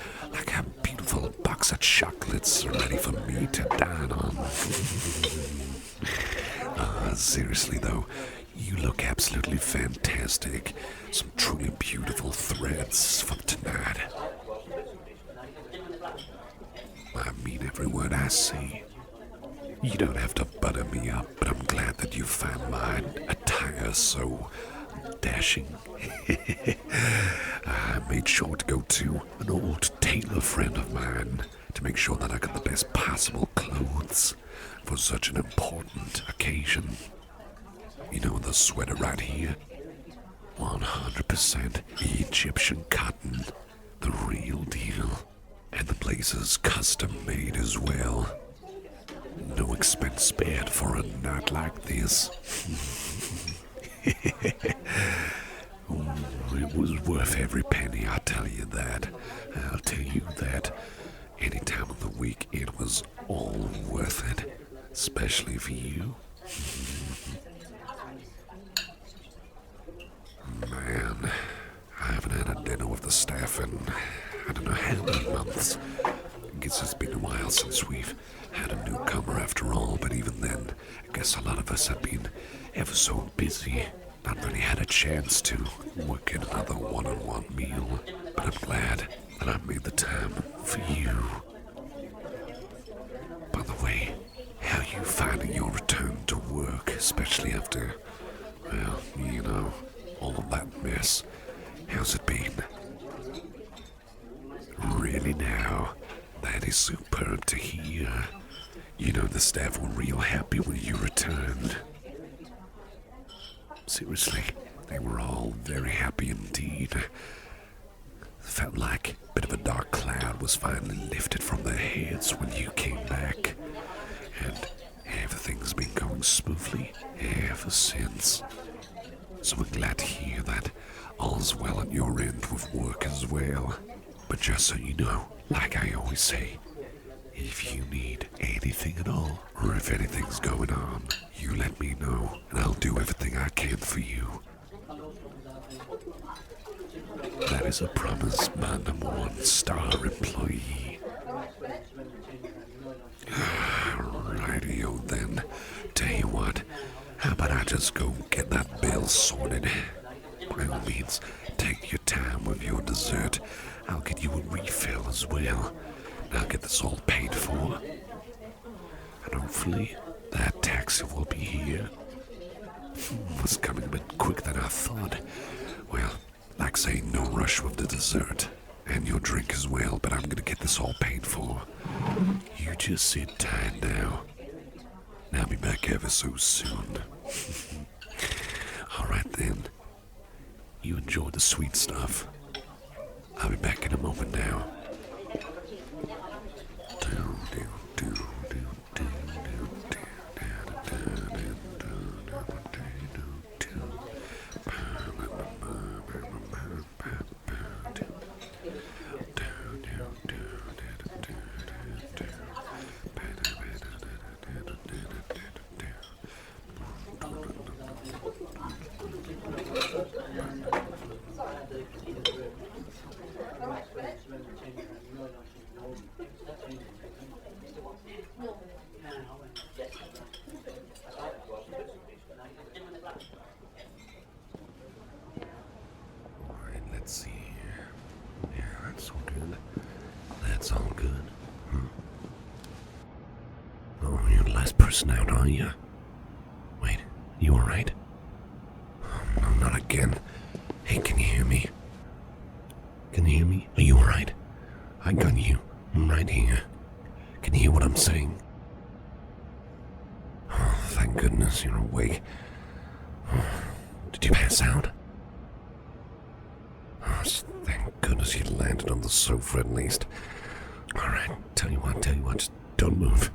beautiful box of chocolates ready for me to dine on. Seriously though, you look absolutely fantastic. Some truly beautiful threads for tonight. I mean every word I say. You don't have to butter me up, but I'm glad that you found my attire so dashing. I made sure to go to an old tailor friend of mine to make sure that I got the best possible clothes for such an important occasion. You know the sweater right here? 100% Egyptian cotton. The real deal. And the place is custom made as well. No expense spared for a night like this. It was worth every penny, I'll tell you that. I'll tell you that. Any time of the week, it was all worth it. Especially for you. Man, I haven't had a dinner with the staff in I don't know how many months. I guess it's been a while since we've had a newcomer after all, but even then, I guess a lot of us have been ever so busy. Not really had a chance to work in another one-on-one meal, but I'm glad that I made the time for you. By the way, how are you finding your return to work, especially after, well, you know, all of that mess? How's it been? Really now? That is superb to hear. You know the staff were real happy when you returned. Seriously, they were all very happy indeed. Felt like a bit of a dark cloud was finally lifted from their heads when you came back. And everything's been going smoothly ever since. So I'm glad to hear that all's well at your end with work as well. But just so you know, like I always say, if you need anything at all, or if anything's going on, you let me know, and I'll do everything I can for you. That is a promise, my #1 star employee. Rightio then. Tell you what, how about I just go get that bill sorted? By all means, take your time with your dessert. I'll get you a refill as well. And I'll get this all paid for. And hopefully, that taxi will be here. Was coming a bit quick than I thought. Well, like say, no rush with the dessert. And your drink as well, but I'm gonna get this all paid for. You just sit tight now. And I'll be back ever so soon. Alright then. You enjoy the sweet stuff. I'll be back in a moment now. Let's see here. Yeah, that's all good. That's all good. Oh, you're the last person out, are you? Wait, you alright? Oh, no, not again. Hey, can you hear me? Can you hear me? Are you alright? I got you. I'm right here. Can you hear what I'm saying? Oh, thank goodness you're awake. Oh, did you pass out? Oh, thank goodness you landed on the sofa at least. Alright, tell you what, just don't move.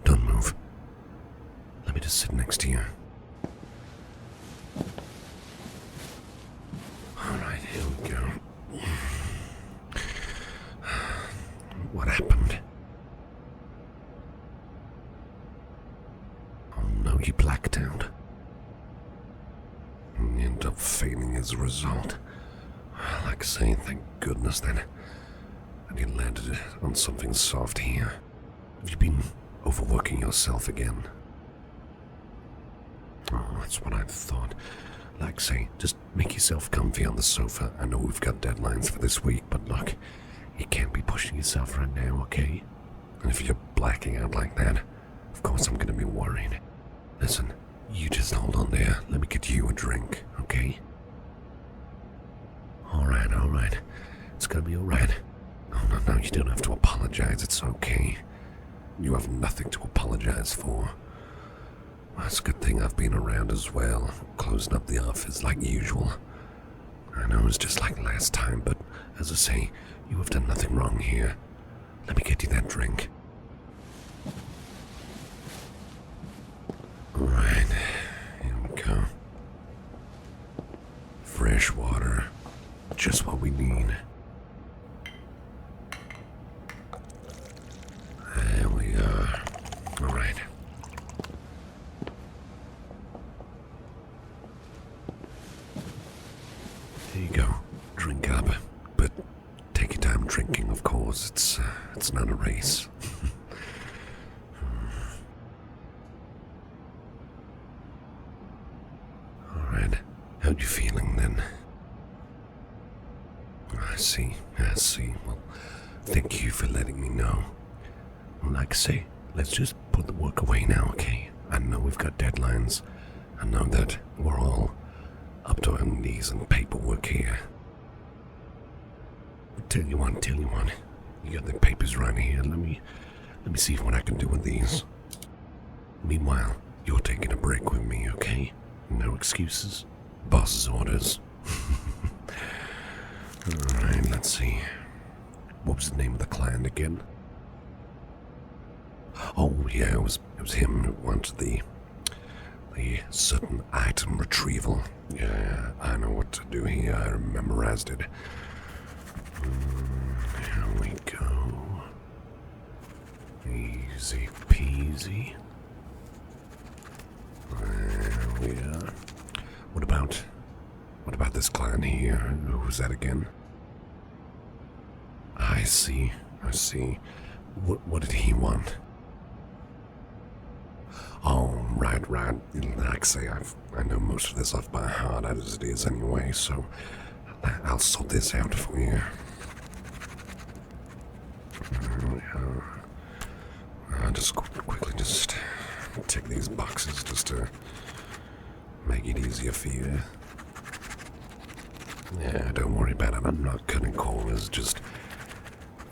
Let me just sit next to you. Alright, here we go. What happened? Oh no, you blacked out. And you ended up fainting as a result. Like I say, thank goodness then. And you landed on something soft here. Have you been overworking yourself again? Oh, that's what I thought. Like I say, just make yourself comfy on the sofa. I know we've got deadlines for this week, but look, you can't be pushing yourself right now, okay? And if you're blacking out like that, of course I'm gonna be worried. Listen, you just hold on there. Let me get you a drink, okay? Alright. It's gonna be alright. Oh, no, you don't have to apologize. It's okay. You have nothing to apologize for. Well, it's a good thing I've been around as well, closing up the office like usual. I know it's just like last time, but as I say, You have done nothing wrong here. Let me get you that drink. Alright, here we go. Fresh water. Just what we need. There we are. Alright. There you go. Drink up. But take your time drinking, of course. It's not a race. Alright. How you feeling then? I see. Well, thank you for letting me know. Like I say, let's just put the work away now, okay? I know we've got deadlines. I know that we're all up to our knees in paperwork here. Tell you what. You got the papers right here. Let me see what I can do with these. Meanwhile, you're taking a break with me, okay? No excuses. Boss's orders. Alright, let's see. What was the name of the client again? Oh, yeah, it was him who wanted the certain item retrieval. Yeah, I know what to do here. I memorized it. Here we go. Easy peasy. There we are. What about this client here? Who's that again? I see. What did he want? Oh, right. Like I say, I know most of this off by heart as it is anyway, so I'll sort this out for you. I'll just quickly take these boxes just to make it easier for you. Yeah, don't worry about it. I'm not cutting corners, just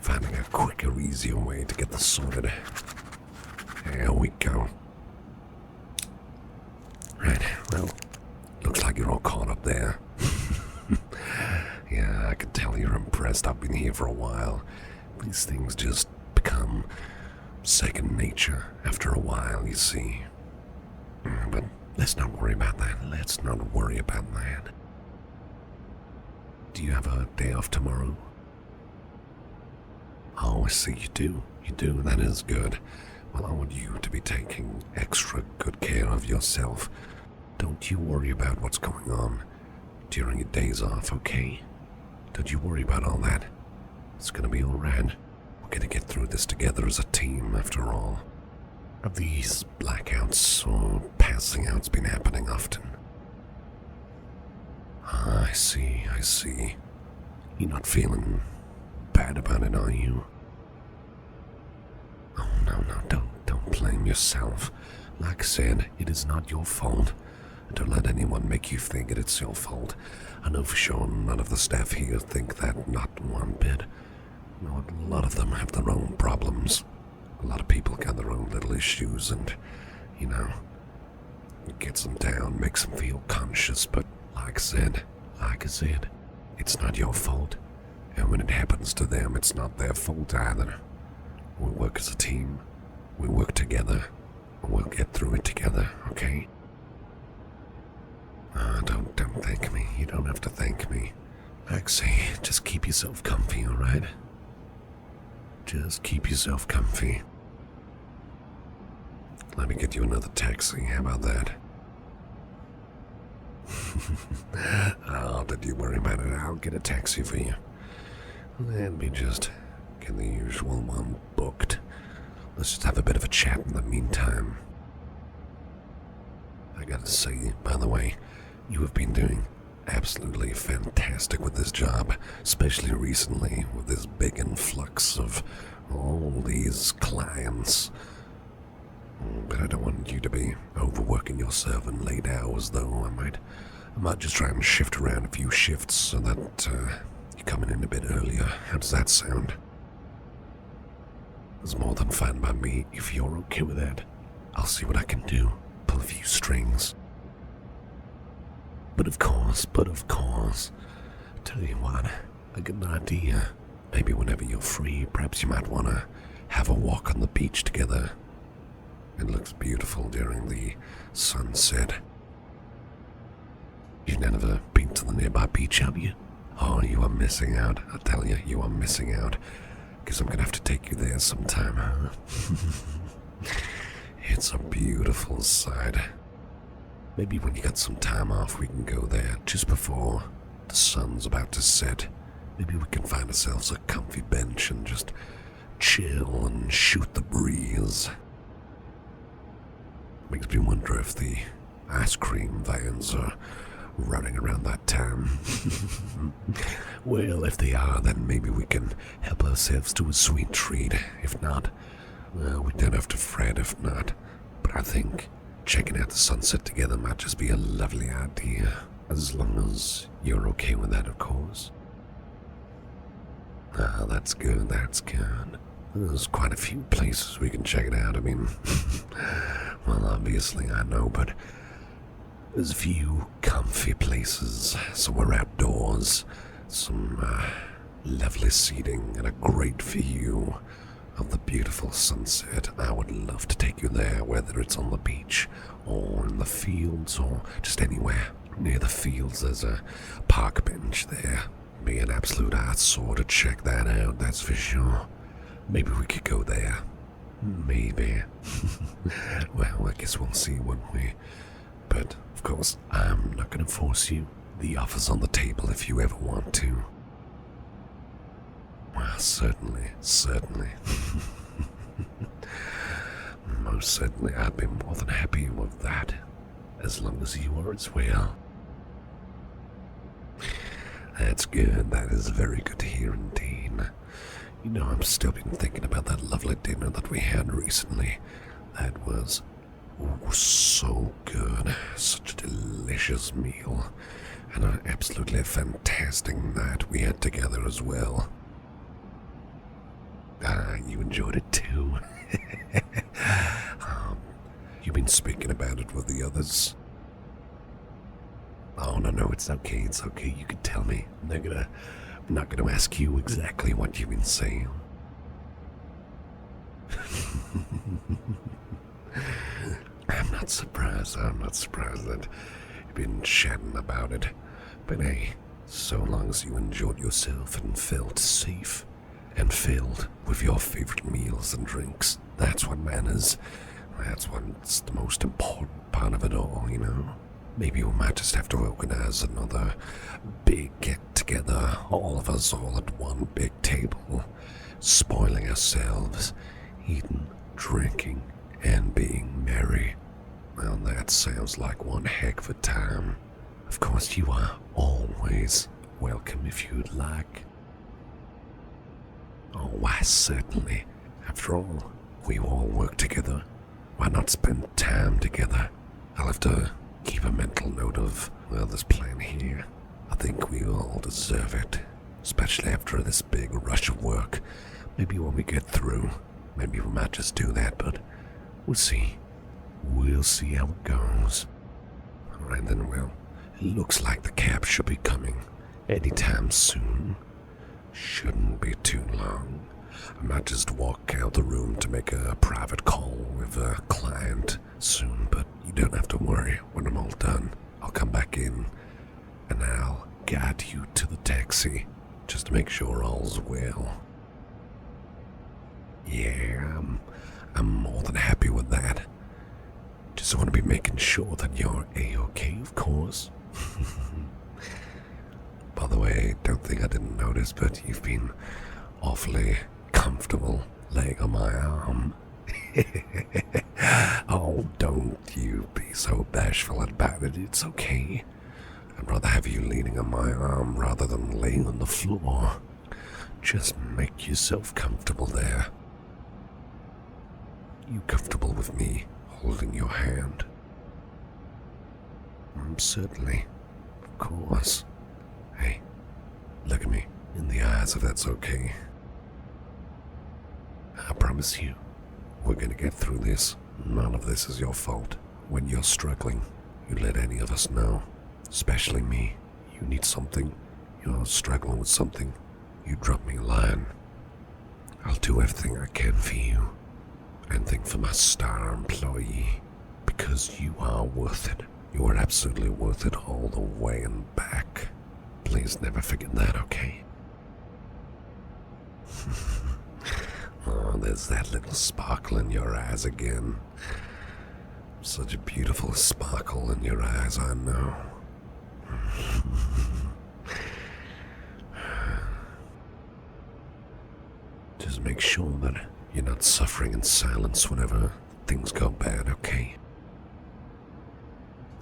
finding a quicker, easier way to get this sorted. There we go. Right, well, looks like you're all caught up there. Yeah, I can tell you're impressed. I've been here for a while. These things just become second nature after a while, you see. But let's not worry about that. Do you have a day off tomorrow? Oh, I see you do. That is good. Well, I want you to be taking extra good care of yourself. Don't you worry about what's going on during your days off, okay? Don't you worry about all that. It's gonna be alright. We're gonna get through this together as a team, after all. Have these blackouts or passing outs been happening often? I see. You're not feeling bad about it, are you? Oh, no, don't blame yourself. Like I said, it is not your fault. Don't let anyone make you think that it's your fault. I know for sure none of the staff here think that, not one bit. No, a lot of them have their own problems. A lot of people got their own little issues and, it gets them down, makes them feel conscious, but like I said, it's not your fault. And when it happens to them, it's not their fault either. We work as a team. We work together. We'll get through it together, okay? Don't thank me. You don't have to thank me. Like I say, just keep yourself comfy, alright? Just keep yourself comfy. Let me get you another taxi. How about that? Oh, don't you worry about it. I'll get a taxi for you. Let me just get the usual one booked. Let's just have a bit of a chat in the meantime. I gotta say, by the way, you have been doing absolutely fantastic with this job, especially recently with this big influx of all these clients. But I don't want you to be overworking yourself in late hours, though. I might just try and shift around a few shifts so that you're coming in a bit earlier. How does that sound? It's more than fine by me if you're okay with that. I'll see what I can do. Pull a few strings. But of course, tell you what, I got an idea. Maybe whenever you're free, perhaps you might want to have a walk on the beach together. It looks beautiful during the sunset. You've never been to the nearby beach, have you? Oh, you are missing out. I tell you, you are missing out. Because I'm going to have to take you there sometime, huh? It's a beautiful sight. Maybe when you got some time off, we can go there just before the sun's about to set. Maybe we can find ourselves a comfy bench and just chill and shoot the breeze. Makes me wonder if the ice cream vans are running around that time. Well, if they are, then maybe we can help ourselves to a sweet treat. If not, well, we don't have to fret if not. But I think checking out the sunset together might just be a lovely idea. As long as you're okay with that, of course. Ah, that's good, that's good. There's quite a few places we can check it out. I mean, well, obviously I know, but there's a few comfy places. So we're outdoors, some lovely seating, and a great view of the beautiful sunset. I would love to take you there, whether it's on the beach or in the fields or just anywhere. Near the fields, there's a park bench there. Be an absolute eyesore to check that out, that's for sure. Maybe we could go there. Maybe. Well, I guess we'll see, won't we? But, of course, I'm not going to force you. The offer's on the table if you ever want to. Well, certainly. Most certainly, I'd be more than happy with that. As long as you are as well. That's good. That is very good to hear indeed. You know, I've still been thinking about that lovely dinner that we had recently. That was so good. Such a delicious meal. And an absolutely fantastic night we had together as well. Ah, you enjoyed it too. You've been speaking about it with the others. Oh, no, it's okay, you can tell me. I'm not gonna ask you exactly what you've been saying. I'm not surprised that you've been chatting about it. But hey, so long as you enjoyed yourself and felt safe and filled with your favorite meals and drinks, that's what matters. That's what's the most important part of it all, you know? Maybe we might just have to organize another big get-together, all of us all at one big table, spoiling ourselves, eating, drinking, and being merry. Well, that sounds like one heck of a time. Of course, you are always welcome if you'd like. Oh, why, certainly. After all, we all work together. Why not spend time together? I'll have to keep a mental note of, well, this plan here. I think we all deserve it, especially after this big rush of work. Maybe when we get through, maybe we might just do that, but we'll see. We'll see how it goes. Alright then, well, it looks like the cab should be coming anytime soon. Shouldn't be too long. I might just walk out the room to make a private call with a client soon, but you don't have to worry. When I'm all done, I'll come back in and I'll guide you to the taxi just to make sure all's well. Yeah, I'm more than happy with that. Just want to be making sure that you're A-okay, of course. By the way, don't think I didn't notice, but you've been awfully comfortable laying on my arm. Oh, don't you be so bashful about it. It's okay. I'd rather have you leaning on my arm rather than laying on the floor. Just make yourself comfortable there. You comfortable with me holding your hand? Certainly. Of course. Hey, look at me in the eyes if that's okay. I promise you, we're gonna get through this. None of this is your fault. When you're struggling, you let any of us know. Especially me. You need something. You're struggling with something. you drop me a line. I'll do everything I can for you. Anything for my star employee. Because you are worth it. You are absolutely worth it all the way and back. Please never forget that, okay? Oh, there's that little sparkle in your eyes again. Such a beautiful sparkle in your eyes, I know. Just make sure that you're not suffering in silence whenever things go bad, okay?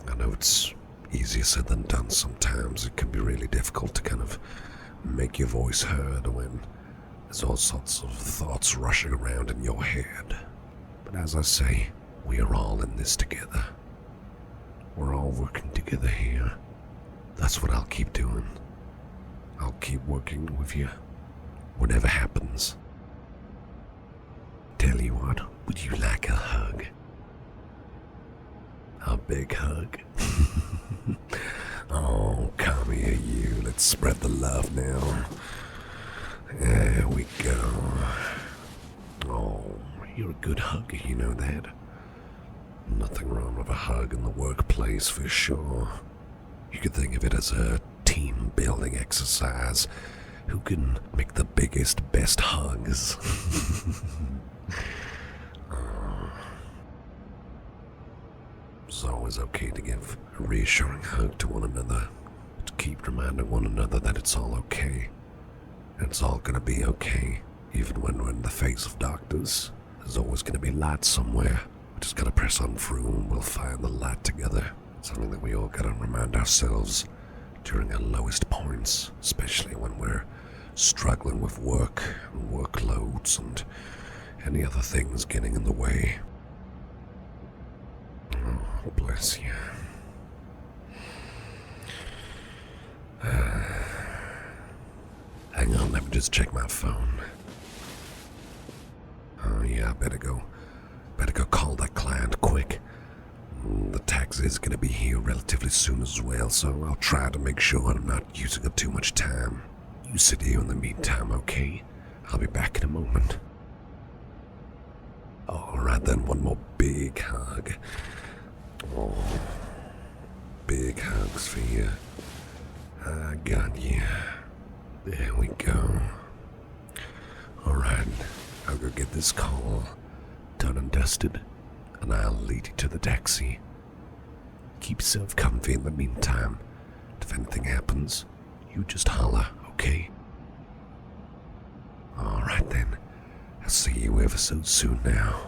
I know it's easier said than done sometimes. It can be really difficult to kind of make your voice heard when there's all sorts of thoughts rushing around in your head. But as I say, we are all in this together. We're all working together here. That's what I'll keep doing. I'll keep working with you, whatever happens. Tell you what, would you like a hug? A big hug? Oh, come here, you. Let's spread the love now. There we go. Oh, you're a good hugger, you know that? Nothing wrong with a hug in the workplace for sure. You could think of it as a team-building exercise. Who can make the biggest, best hugs? It's always okay to give a reassuring hug to one another, to keep reminding one another that it's all okay. And it's all gonna be okay, even when we're in the face of darkness. There's always gonna be light somewhere. We just gotta press on through and we'll find the light together. Something that we all gotta remind ourselves during our lowest points, especially when we're struggling with work and workloads and any other things getting in the way. Oh, bless you. Hang on, let me just check my phone. Oh yeah, I better go call that client quick. The taxi is gonna be here relatively soon as well, so I'll try to make sure I'm not using up too much time. You sit here in the meantime, okay? I'll be back in a moment. Alright then, one more big hug. Oh, big hugs for you. I got you. There we go. Alright, I'll go get this call done and dusted, and I'll lead you to the taxi. Keep yourself comfy in the meantime. If anything happens, you just holler, okay? Alright then, I'll see you ever so soon now.